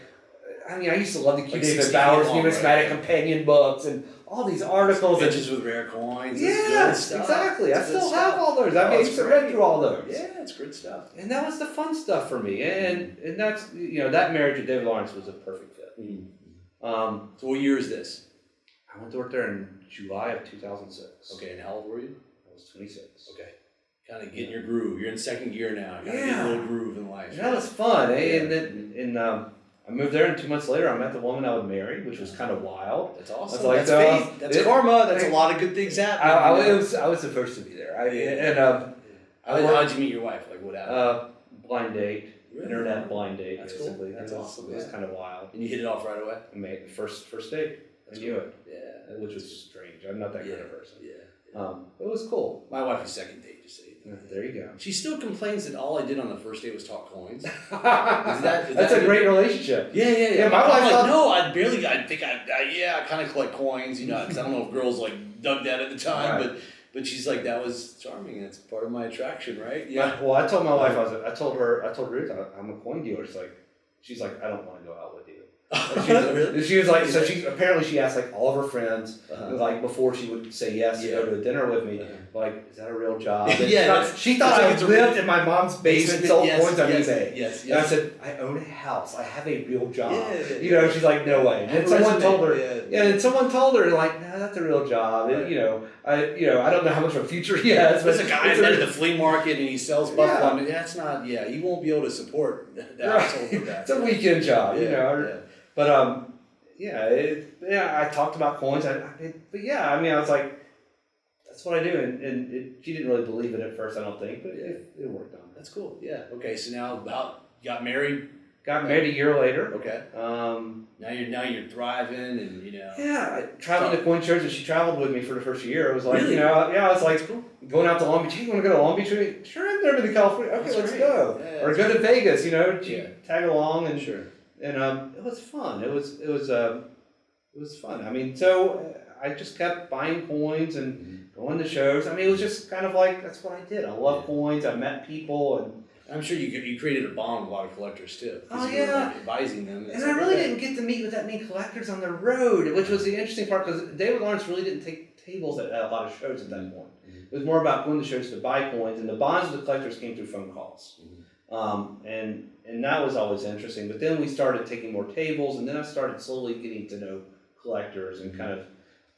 I mean, I used to love the Q. Like David 60 Bowers feet long, numismatic right? companion books and all these articles. Pictures with rare coins. Yes, exactly. I still have all those. I used to read through all those. Yeah, it's good stuff. And that was the fun stuff for me. And that's, you know, that marriage with David Lawrence was a perfect fit. So what year is this? I went to work there in July of 2006. Okay, and how old were you? I was 26. Okay. Kind of getting your groove. You're in second gear now. Kind of getting a little groove in life. And that was fun. And then I moved there, and 2 months later, I met the woman I would marry, which was kind of wild. That's awesome. Like, that's faith. That's karma. That's a lot of good things happening. I was the first to be there. How'd you meet your wife? Like what happened? Blind date. Really? Internet blind date, That's basically. cool. That's awesome. It was kind of wild. And you hit it off right away? I made the first date. I knew it. Yeah. Which was strange. I'm not that kind of person. Yeah. It was cool. My wife was second date, just so you know. There you go. She still complains that all I did on the first date was talk coins. That's a great relationship. Yeah. My wife like, no, I kind of collect coins, you know, because I don't know if girls like dug that at the time, Right. but she's like, that was charming. That's part of my attraction, right? Yeah. Well, I told my wife, I told Ruth, I'm a coin dealer. She's like, I don't want to go out with you. She was like, so she asked like all of her friends, like before she would say yes to go to a dinner with me, like, is that a real job? She thought I lived in my mom's basement, sold coins on eBay. Yes. And I said, I own a house. I have a real job. You know, she's like, no way. And someone told her, and someone told her, like, no, that's a real job. And, I don't know how much of a future he has. There's a guy I met at the flea market and he sells buffalo. I mean, that's not. Yeah, he won't be able to support that household with that. It's a weekend job, you know. But I talked about coins. I was like, that's what I do. And she didn't really believe it at first, I don't think, but it worked on. That's cool. Yeah. Okay. So now got married. Got married a year later. Okay. Now you're thriving and you know. Yeah, I traveled to coin shows and she traveled with me for the first year. It was like, really? I was like, cool. Going out to Long Beach. Hey, you want to go to Long Beach with me? Sure, I've never been to California. Okay, let's go. Yeah, or go to Vegas. You know, tag along and sure. And it was fun. It was fun. I mean, so I just kept buying coins and going to shows. I mean, it was just kind of like that's what I did. I love coins. I met people, and I'm sure you created a bond with a lot of collectors too. Oh you were, like, advising them. And I really didn't get to meet with that many collectors on the road, which was the interesting part because David Lawrence really didn't take tables at a lot of shows at that point. It was more about going to shows to buy coins, and the bonds with the collectors came through phone calls. And that was always interesting. But then we started taking more tables, and then I started slowly getting to know collectors and kind of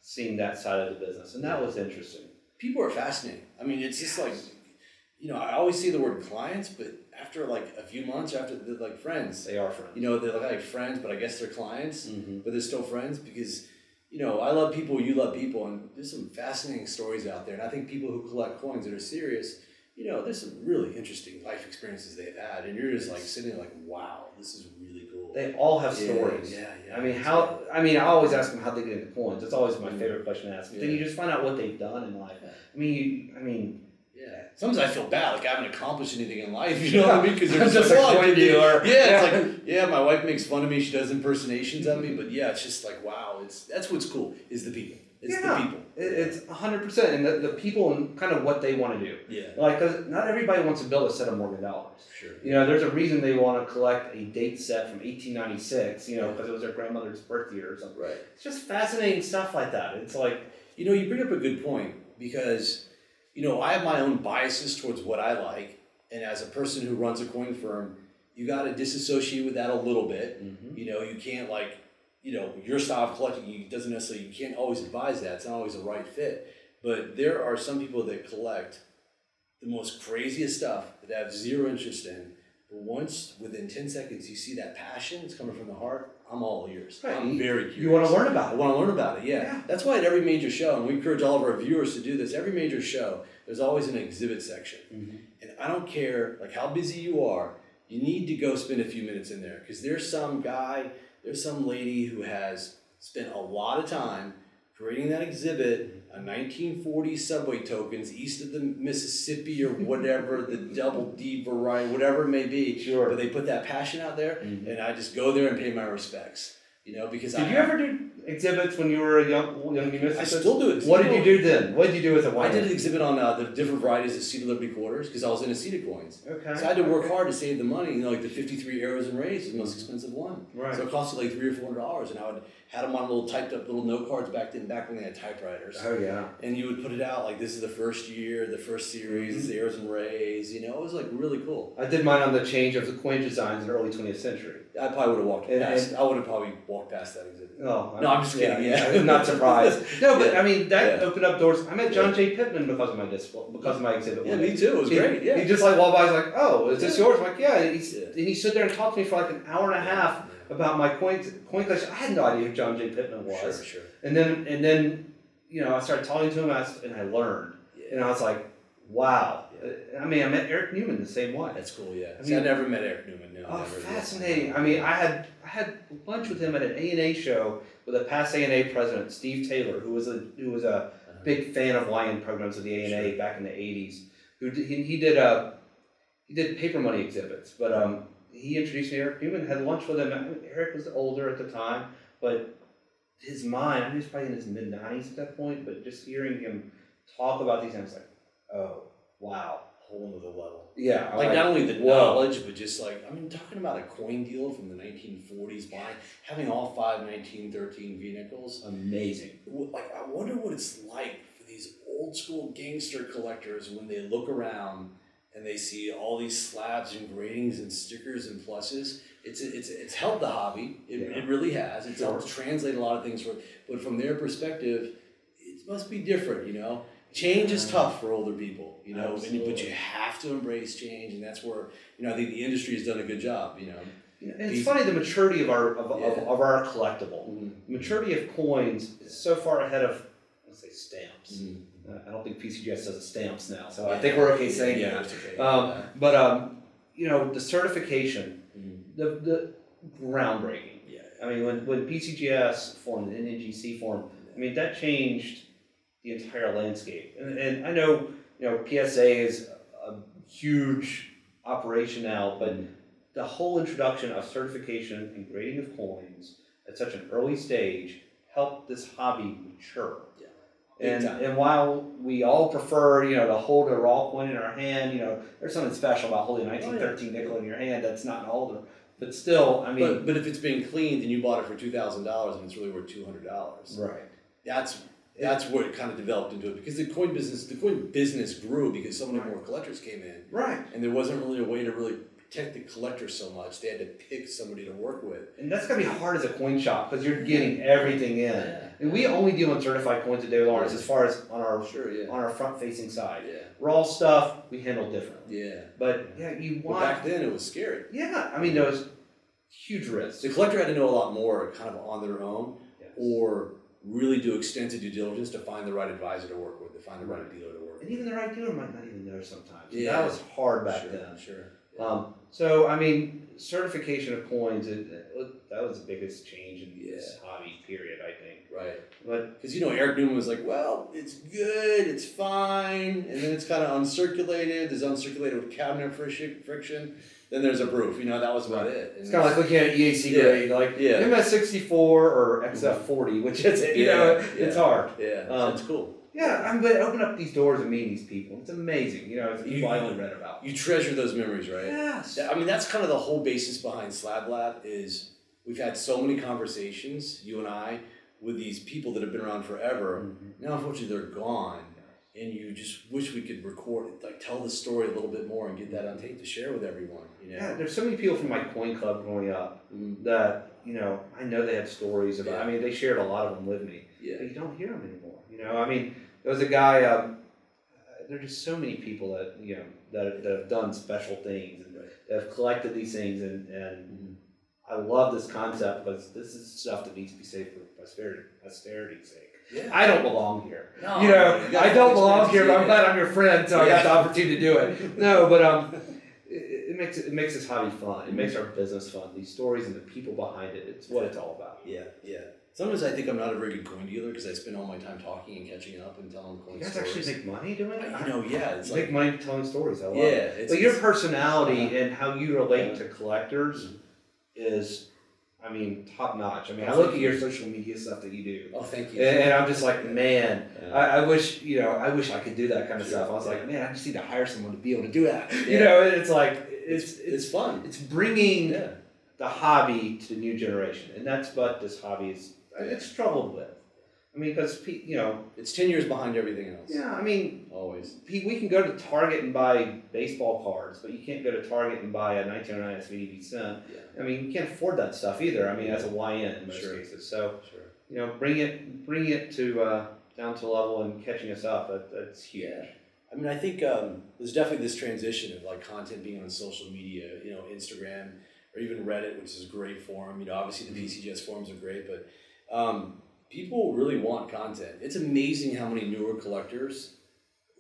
seeing that side of the business, and that was interesting. People are fascinating. I mean, it's just like, I always see the word clients, but after like a few months, after they're like friends. They are friends. They're like friends, but I guess they're clients, but they're still friends because, I love people, you love people, and there's some fascinating stories out there. And I think people who collect coins that are serious, there's some really interesting life experiences they've had, and you're just like sitting like, wow, this is really cool. They all have stories. Yeah. I always ask them how they get into coins. It's always my favorite question to ask. But then you just find out what they've done in life. Sometimes I feel bad, like I haven't accomplished anything in life, you know what I mean? Because they're just a like, coin dealer. It's like, my wife makes fun of me, she does impersonations of me, but it's just like, wow, that's what's cool, is the people. It's the people. It's 100%, and the people and kind of what they want to do. Yeah. Like, cause not everybody wants to build a set of Morgan dollars. Sure. There's a reason they want to collect a date set from 1896, because it was their grandmother's birth year or something. Right. It's just fascinating stuff like that. It's like... you bring up a good point, because, I have my own biases towards what I like, and as a person who runs a coin firm, you got to disassociate with that a little bit. You can't your style of collecting, you can't always advise that. It's not always a right fit. But there are some people that collect the most craziest stuff that I have zero interest in. But once, within 10 seconds, you see that passion, it's coming from the heart, I'm all ears. Right. I'm very curious. You want to learn about it. I want to learn about it, yeah. That's why at every major show, and we encourage all of our viewers to do this, every major show, there's always an exhibit section. And I don't care how busy you are, you need to go spend a few minutes in there. Because there's some lady who has spent a lot of time creating that exhibit, a 1940 subway tokens east of the Mississippi or whatever, the double D variety, whatever it may be. Sure. But they put that passion out there, and I just go there and pay my respects. You know, because Did you ever do exhibits when you were a young numismatist? I still do it. What did you do then? What did you do as a I winer? did an exhibit on the different varieties of seeded Liberty quarters because I was into seeded coins. Okay. So I had to work hard to save the money. You know, like the 53 arrows and rays is the most expensive one. Right. So it cost you like $300 or $400, and I would had them on little typed up little note cards back when they had typewriters. Oh yeah. And you would put it out like this is the first year, the first series, this is the arrows and rays. You know, it was like really cool. I did mine on the change of the coin designs in the early 20th century. I probably would have walked past. I would have probably walked past that exhibit. Oh, No, I'm just kidding. Yeah. I'm not surprised. No, but Yeah. I mean that Yeah. opened up doors. I met John J. Pittman because of my exhibit. Yeah, one me day. too. It was great. Yeah. He just like walked by, he's like, "Oh, is this Yeah. yours?" I'm like, "Yeah." And Yeah. he stood there and talked to me for like an hour and a half about my coin collection. I had no idea who John J. Pittman was. Sure, sure. And then you know I started talking to him and I learned, Yeah. and I was like, "Wow." I mean, I met Eric Newman the same way. That's cool. Yeah. I See, I mean- never met Eric Newman. No. Oh, never. fascinating. I mean, I had lunch with him at an A&A show with a past A&A president, Steve Taylor, who was a big fan of wine programs of the A&A back in the 80s. He did paper money exhibits, but he introduced me to Eric Newman, had lunch with him. I mean, Eric was older at the time, but his mind, I mean, he was probably in his mid-90s at that point, but just hearing him talk about these things, like, oh, wow. Whole nother level. Yeah. Like not only the whoa. knowledge, but just like, I mean, talking about a coin deal from the 1940s, having all 5 1913 vehicles. Amazing. Like, I wonder what it's like for these old school gangster collectors when they look around and they see all these slabs and gratings and stickers and pluses. It's helped the hobby. It really has. It's helped translate a lot of things but from their perspective, it must be different, you know? Change is tough for older people, you know, but you have to embrace change, and that's where, you know, I think the industry has done a good job, you know. And it's funny, the maturity of our collectible. Mm-hmm. The maturity of coins is so far ahead of, let's say, stamps. Mm-hmm. I don't think PCGS does stamps now, so I think we're okay saying that. It's okay. But you know, the certification, Mm-hmm. the groundbreaking. Yeah. I mean, when PCGS formed, the NNGC formed, I mean, that changed the entire landscape. And I know, you know, PSA is a huge operation now, but the whole introduction of certification and grading of coins at such an early stage helped this hobby mature. Yeah. And while we all prefer, you know, to hold a raw coin in our hand, you know, there's something special about holding a 1913 nickel in your hand that's not an holder. But still, I mean, but if it's been cleaned and you bought it for $2,000 and it's really worth $200, right? That's where it kind of developed into it, because the coin business grew because so many more collectors came in, Right. and there wasn't really a way to really protect the collector so much. They had to pick somebody to work with. And that's gonna be hard as a coin shop because you're getting everything in. Yeah. And we only deal in certified coins at Dell Loy as far as on our on our front facing side. Yeah. Raw stuff we handle differently. Yeah. But yeah, you But want back then it was scary. I mean there was huge risks. The collector had to know a lot more kind of on their own, Yes. or really do extensive due diligence to find the right advisor to work with, to find the right dealer to work with. And even the right dealer might not even know sometimes. Yeah. That was hard back Sure, then. Sure. So I mean, certification of coins, that was the biggest change in this hobby period, I think. Right. But Because, you know, Eric Newman was like, well, it's good, it's fine, and then it's kind of uncirculated. There's uncirculated with cabinet friction. Then there's a proof. You know, that was about it. And it's kind of like looking at an EAC grade, like MS64 or XF40, which is, you know, it's hard. Yeah, that's cool. Yeah, I'm going to open up these doors and meet these people. It's amazing, you know, it's people I only read about. You treasure those memories, right? Yes. I mean, that's kind of the whole basis behind Slab Lab is we've had so many conversations, you and I, with these people that have been around forever. Mm-hmm. Now, unfortunately, they're gone. And you just wish we could record, like tell the story a little bit more and get that on tape to share with everyone, you know? Yeah, there's so many people from my coin club growing up that, you know, I know they had stories about, I mean, they shared a lot of them with me. Yeah. But you don't hear them anymore, you know? I mean, there was a guy, there are just so many people that, you know, that have done special things and that have collected these things and I love this concept because this is stuff that needs to be saved for posterity's sake. Yeah. I don't belong here. No, you know, I don't belong here, but I'm yeah. glad I'm your friend, so I got the opportunity to do it. No, but it makes this hobby fun. It makes our business fun. These stories and the people behind it, it's what it's all about. Yeah, yeah. Sometimes I think I'm not a very good coin dealer because I spend all my time talking and catching up and telling coin You guys stories. actually make money doing it? You know, yeah. It's You like, make money telling stories. I love yeah. it. But your personality and how you relate to collectors is I mean, top notch. I mean, Oh, I look thank at you. your social media stuff that you do, Oh, thank you. and I'm just like, man, Yeah. I wish, I wish I could do that kind of Sure. stuff. I was like, man, I just need to hire someone to be able to do that. Yeah. It's like, It's fun. it's bringing Yeah. the hobby to the new generation, and that's what this hobby is. It's struggled with. I mean, because It's 10 years behind everything else. yeah, I mean, Always. we can go to Target and buy baseball cards, but you can't go to Target and buy a 1909 SVD cent. Yeah. I mean, you can't afford that stuff either. I mean, that's a YN in most Sure. cases. So, Sure. bring it to down to a level and catching us up. That's huge. Yeah. I mean, I think there's definitely this transition of like content being on social media, Instagram or even Reddit, which is a great forum. Obviously the PCGS forums are great, but people really want content. It's amazing how many newer collectors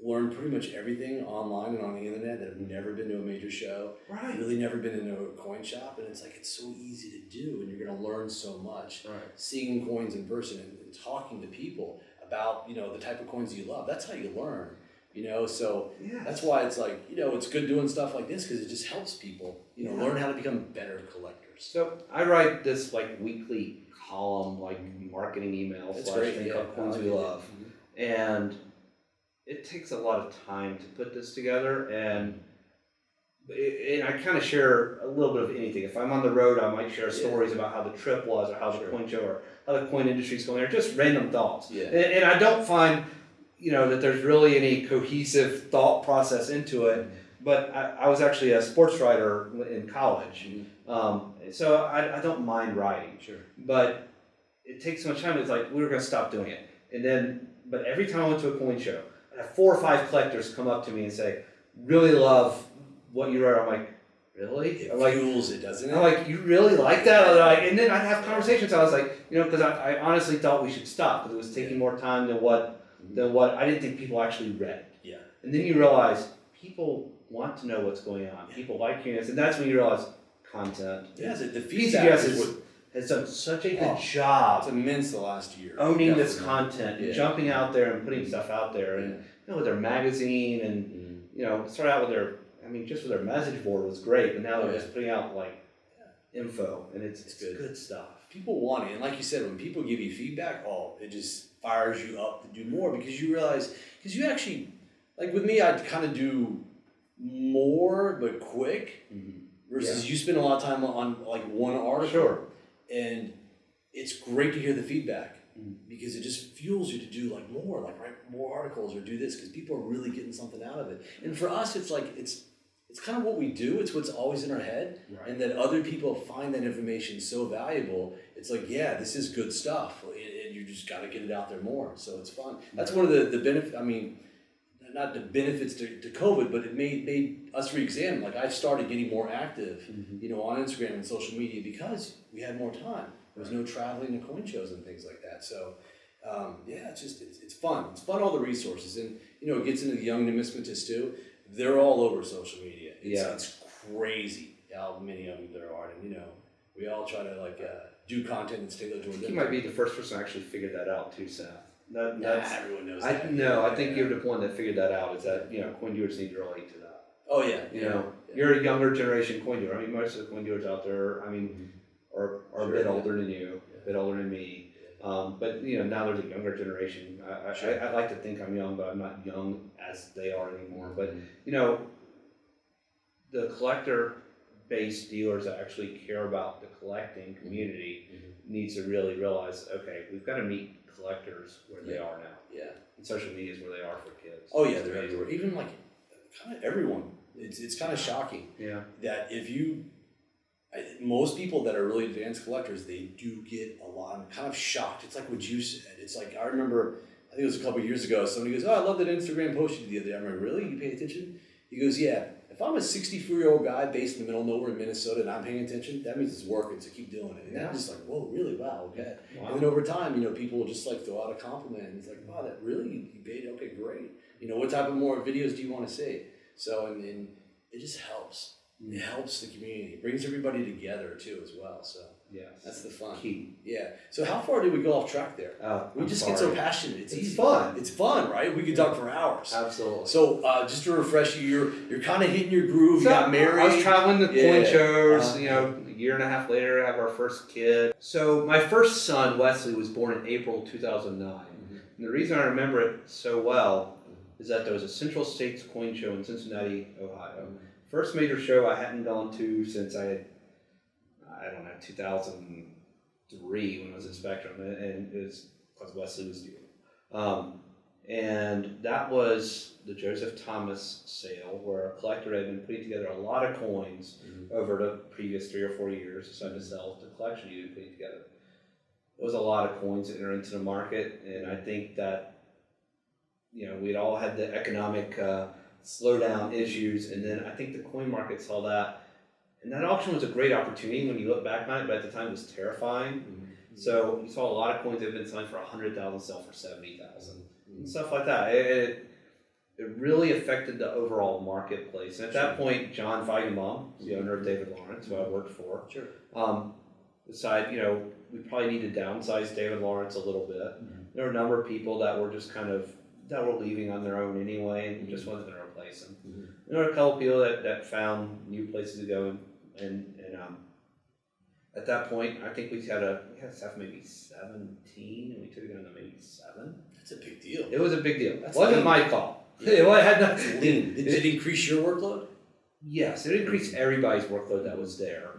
learn pretty much everything online and on the internet that have never been to a major show, Right. really never been into a coin shop, and it's like it's so easy to do, and you're going to learn so much. Right. Seeing coins in person and talking to people about the type of coins you love. That's how you learn. So Yeah. that's why it's like, it's good doing stuff like this because it just helps people, learn how to become better collectors. So I write this like weekly column, like marketing email That's / great, thing yeah. called Coins We Love, and it takes a lot of time to put this together, and I kind of share a little bit of anything. If I'm on the road, I might share stories about how the trip was, or how the coin show, or how the coin industry is going, or just random thoughts. Yeah. And I don't find, that there's really any cohesive thought process into it. But I was actually a sports writer in college, so I don't mind writing. Sure. But it takes so much time. It's like we were going to stop doing it, but every time I went to a coin show, I had 4 or 5 collectors come up to me and say, "Really love what you wrote." I'm like, "Really?" It I'm like, fuels it, doesn't it? I'm like, "You really like that?" They're like, and then I'd have conversations. I was like, because I honestly thought we should stop because it was taking more time than what I didn't think people actually read. Yeah. And then you realize people want to know what's going on. People like hearing this, and that's when you realize content. Yeah, the feedback PCGS has done such a good job it's immense the last year. owning this Definitely. content and jumping out there and putting stuff out there, and with their magazine and started out with just with their message board was great, but now they're just putting out like info, and it's good stuff. People want it, and like you said, when people give you feedback, it just fires you up to do more because you realize, because you actually, like with me, I kind of do more but quick versus you spend a lot of time on like one article. Sure. And it's great to hear the feedback because it just fuels you to do like more, like write more articles or do this because people are really getting something out of it. And for us, it's like it's kind of what we do. It's what's always in our head, and that other people find that information so valuable. It's like, yeah, this is good stuff, and you just got to get it out there more. So it's fun. That's one of the benefits. I mean, not the benefits to COVID, but it made us re-examine. Like I started getting more active, on Instagram and social media because we had more time. There was no traveling to coin shows and things like that. So, it's fun. It's fun, all the resources. And, it gets into the young numismatists too. They're all over social media. It's crazy how many of them there are. And, we all try to do content and stay toward them. You might be the first person to actually figure that out too, Seth. Everyone knows that. I think you're the one that figured that out. Is that coin dealers need to relate to that. Oh yeah. You're a younger generation coin dealer. I mean, most of the coin dealers out there, are a bit older than you, a bit older than me. But now there's a younger generation. I like to think I'm young, but I'm not young as they are anymore. But the collector-based dealers that actually care about the collecting community needs to really realize, okay, we've got to meet collectors where they are now. Yeah. And social media is where they are for kids. Oh yeah, they're everywhere. Even kind of everyone. It's kind of shocking. Yeah. That most people that are really advanced collectors, they do get a lot. I'm kind of shocked. It's like what you said. It's like I remember, I think it was a couple of years ago. Somebody goes, "Oh, I love that Instagram post you did the other day." I'm like, "Really? You pay attention?" He goes, "Yeah. If I'm a 64-year-old guy based in the middle of nowhere in Minnesota and I'm paying attention, that means it's working. So keep doing it." And I'm just like, "Whoa, really? Wow, okay." Wow. And then over time, people will just throw out a compliment, and it's like, "Wow, that really you paid? Okay, great. What type of more videos do you want to see?" So and it just helps. It helps the community. It brings everybody together too as well. So Yes. That's the fun. Key. Yeah. So how far did we go off track there? We just get so passionate. It's easy. Fun. It's fun, right? We could talk for hours. Absolutely. So just to refresh you, you're kind of hitting your groove. You got married. I was traveling to coin shows. Uh-huh. You know, a year and a half later, I have our first kid. So my first son, Wesley, was born in April 2009. Mm-hmm. And the reason I remember it so well is that there was a Central States coin show in Cincinnati, Ohio. Mm-hmm. First major show I hadn't gone to since I don't know, 2003 when I was in Spectrum, and it was because Wesley was due. And that was the Joseph Thomas sale, where a collector had been putting together a lot of coins over the previous 3 or 4 years, decided to sell the collection he had put together. There was a lot of coins that entered into the market, and I think that, you know, we'd all had the economic slowdown issues, and then I think the coin market saw that. And that auction was a great opportunity when you look back on it, but at the time it was terrifying. Mm-hmm. So you saw a lot of coins that had been selling for $100,000 sell for $70,000 and stuff like that. It really affected the overall marketplace. And at that point, John Feigenbaum, the owner of David Lawrence, who I worked for, decided, you know, we probably need to downsize David Lawrence a little bit. Mm-hmm. There were a number of people that were just kind of, that were leaving on their own anyway, and just wasn't going to replace them. Mm-hmm. There were a couple people that found new places to go, and at that point, I think we had staff maybe 17, and we took it down to maybe 7. That's a big deal. It was a big deal. That's wasn't lean. my call. Yeah. It had nothing lean. Did it increase your workload? Yes, it increased everybody's workload that was there,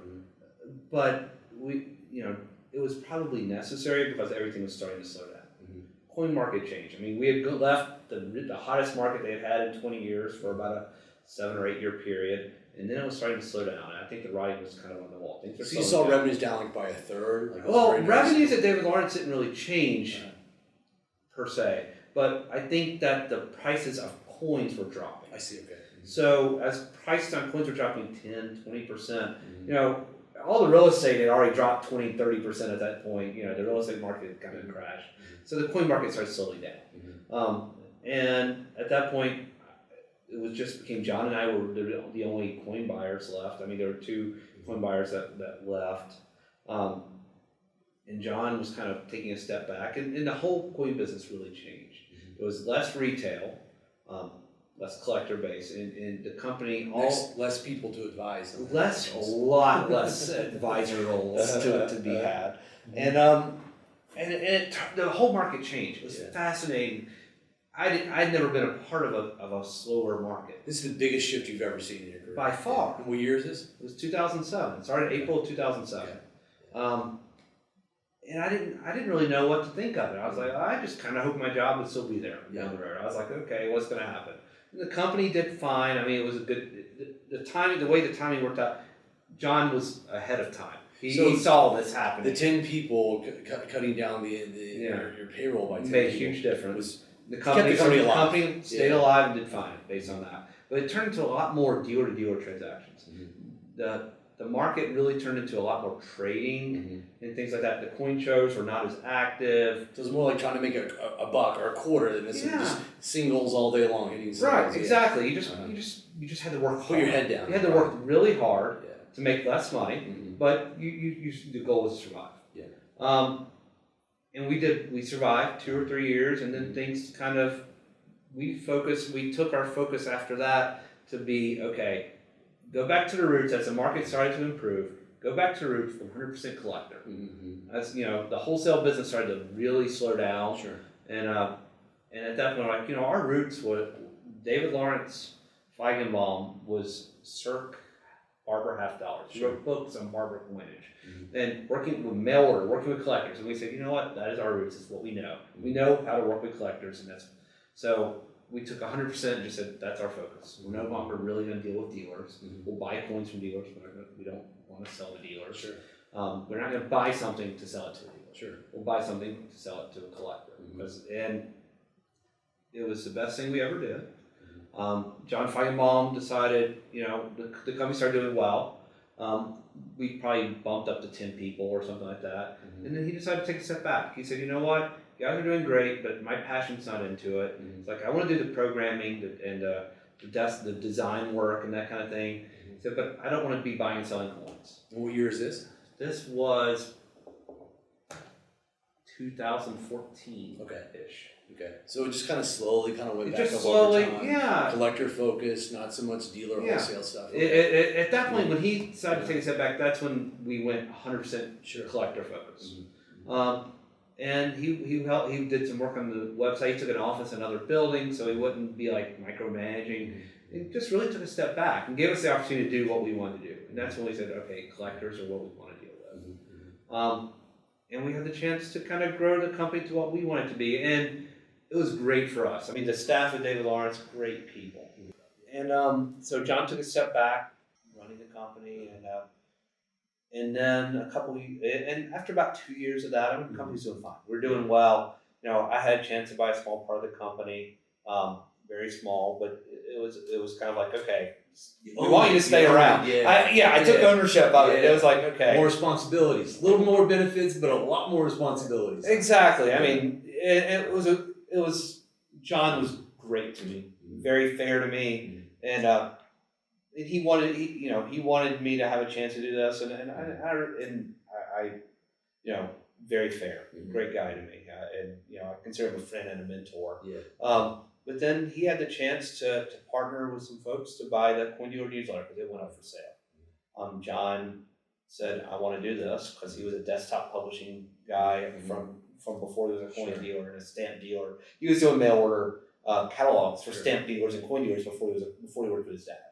but it was probably necessary because everything was starting to slow down. Coin market change. I mean, we had left the hottest market they had had in 20 years for about a 7 or 8 year period, and then it was starting to slow down. And I think the writing was kind of on the wall. Things were so you saw revenues down like by a third? Like well, revenues at David Lawrence didn't really change per se, but I think that the prices of coins were dropping. I see, okay. So as prices on coins were dropping 10, 20%, you know, all the real estate had already dropped 20, 30% at that point. You know, the real estate market had kind of crashed. So the coin market started slowly down. And at that point, it was just became John and I were the only coin buyers left. I mean, there were 2 coin buyers that left. And John was kind of taking a step back, and the whole coin business really changed. It was less retail, less collector base, and the company less people to advise. A lot less advisor roles to be had, and the whole market changed. It was fascinating. I'd never been a part of a slower market. This is the biggest shift you've ever seen in your career. By far. And what year is this? It was 2007. It started April of 2007. And I didn't really know what to think of it. I was like, I just kind of hope my job would still be there down the road. I was like, okay, what's going to happen? And the company did fine. I mean, it was a good. The way the timing worked out, John was ahead of time. He saw this happening. The 10 people cutting down your payroll by 10 made a people huge difference. The company stayed alive and did fine based on that. But it turned into a lot more dealer-to-dealer transactions. The market really turned into a lot more trading and things like that. The coin shows were not as active. So it was more like trying to make a buck or a quarter than just singles all day long hitting singles. Right, exactly. You just had to work hard. Put your head down. You had to work really hard to make less money, but the goal was to survive. Yeah. And we survived 2 or 3 years, and then things kind of, we took our focus after that to be, okay, go back to the roots as the market started to improve, go back to the roots from 100% collector. As you know, the wholesale business started to really slow down. Sure. And at that point, like, you know, our roots were, David Lawrence Feigenbaum was Cirque Barber half dollars. He wrote books on barber coinage. And working with mail order, working with collectors. And we said, you know what, that is our roots, it's what we know. We know how to work with collectors, and so we took 100% and just said, that's our focus. We're no longer really going to deal with dealers. We'll buy coins from dealers, but we don't want to sell to dealers. Sure. We're not going to buy something to sell it to a dealer. Sure. We'll buy something to sell it to a collector. And it was the best thing we ever did. John Feigenbaum decided, you know, the company started doing well. We probably bumped up to 10 people or something like that. And then he decided to take a step back. He said, you know what, you guys are doing great, but my passion's not into it. It's like, I want to do the programming and the design work and that kind of thing. He said, but I don't want to be buying and selling coins. And what year is this? This was 2014 ish. Okay. So it just kind of slowly kind of went It back just up slowly, over time. yeah. Collector focus, not so much dealer wholesale stuff. At that point, when he decided to take a step back, that's when we went 100% collector focus. And he helped. He did some work on the website. He took an office in another building, so he wouldn't be like micromanaging. He just really took a step back and gave us the opportunity to do what we wanted to do. And that's when we said, okay, collectors are what we want to deal with. And we had the chance to kind of grow the company to what we want it to be. And it was great for us. I mean, the staff at David Lawrence, great people. And so John took a step back, running the company, and then and after about 2 years of that, I mean, the company's doing fine. We're doing well. You know, I had a chance to buy a small part of the company, very small, but it was kind of like, okay, we want you to stay around. I took ownership of it. It was like, okay, more responsibilities, a little more benefits, but a lot more responsibilities. Exactly. I mean, it was John was great to me, very fair to me, and he wanted me to have a chance to do this, and I very fair, great guy to me, and I consider him a friend and a mentor. But then he had the chance to partner with some folks to buy the Coin Dealer newsletter because it went up for sale. John said, I want to do this because he was a desktop publishing guy from before there was a coin dealer and a stamp dealer. He was doing mail order catalogs for stamp dealers and coin dealers before he worked with his dad.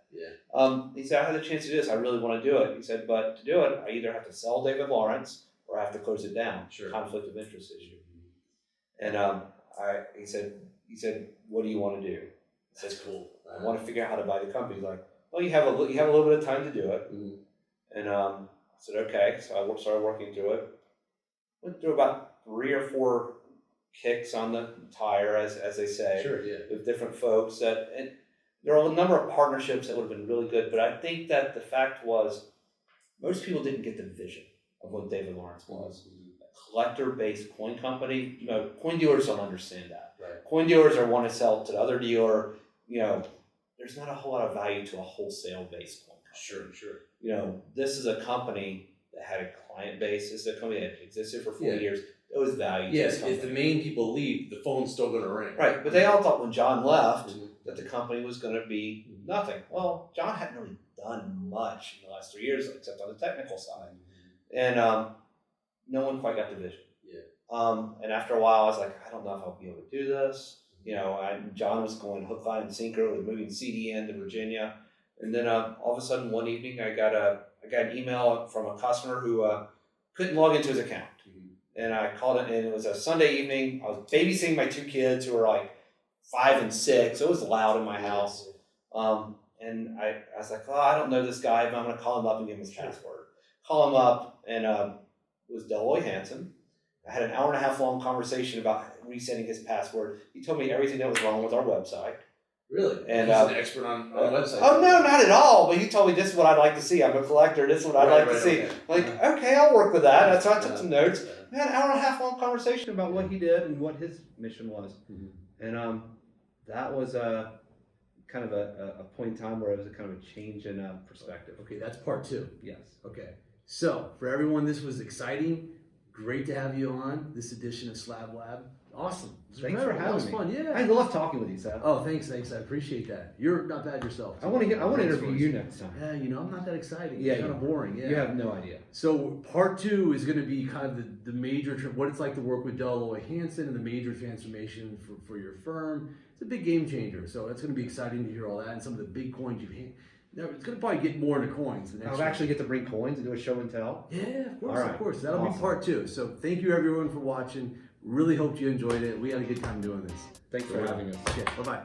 He said, I had a chance to do this. I really want to do it. He said, but to do it, I either have to sell David Lawrence or I have to close it down. Conflict of interest issue. And he said, what do you want to do? That's cool. I want to figure out how to buy the company. He's like, well, you have a little bit of time to do it. And I said, okay. So I started working through it. Went through about 3 or 4 kicks on the tire, as they say, with different folks. And there are a number of partnerships that would have been really good, but I think that the fact was most people didn't get the vision of what David Lawrence was. A collector-based coin company. Coin dealers don't understand that. Coin dealers want to sell to the other dealer. There's not a whole lot of value to a wholesale-based coin company. This is a company that had a client base. This is a company that existed for 4 years. There was value. Yes, if the main people leave, the phone's still going to ring. Right, but they all thought when John left that the company was going to be nothing. Well, John hadn't really done much in the last 3 years except on the technical side, and no one quite got the vision. And after a while, I was like, I don't know if I'll be able to do this. John was going hook, line, and sinker with moving CDN to Virginia, and then all of a sudden one evening I got an email from a customer who couldn't log into his account. And I called it, and it was a Sunday evening. I was babysitting my 2 kids who were like 5 and 6. It was loud in my house. And I was like, I don't know this guy, but I'm going to call him up and give him his password. Call him up, and it was Dell Loy Hansen. I had an 1.5 hour long conversation about resetting his password. He told me everything that was wrong with our website. Really? And he's an expert on websites. Oh, no, not at all. But he told me this is what I'd like to see. I'm a collector. This is what I'd like to see. Okay, I'll work with that. So I took some notes. We had an 1.5 hour long conversation about what he did and what his mission was. And that was kind of a point in time where it was a kind of a change in perspective. Okay, that's part 2. Yes. Okay. So, for everyone, this was exciting. Great to have you on this edition of Slab Lab. Awesome. Thanks for having me. Fun. Yeah. I love talking with you, Seth. Oh, thanks. I appreciate that. You're not bad yourself. I want to interview you next time. Yeah, I'm not that exciting. Yeah, it's kind of boring. Yeah. You have no idea. So part 2 is going to be kind of the major, what it's like to work with Dell Loy Hansen and the major transformation for your firm. It's a big game changer. So it's going to be exciting to hear all that and some of the big coins you've had. Now, it's going to probably get more into coins. I'll actually get to bring coins and do a show and tell. Yeah, of course, right. Of course. That'll Awesome. be part 2. So thank you everyone for watching. Really hope you enjoyed it. We had a good time doing this. Thanks for having us. Okay, bye-bye.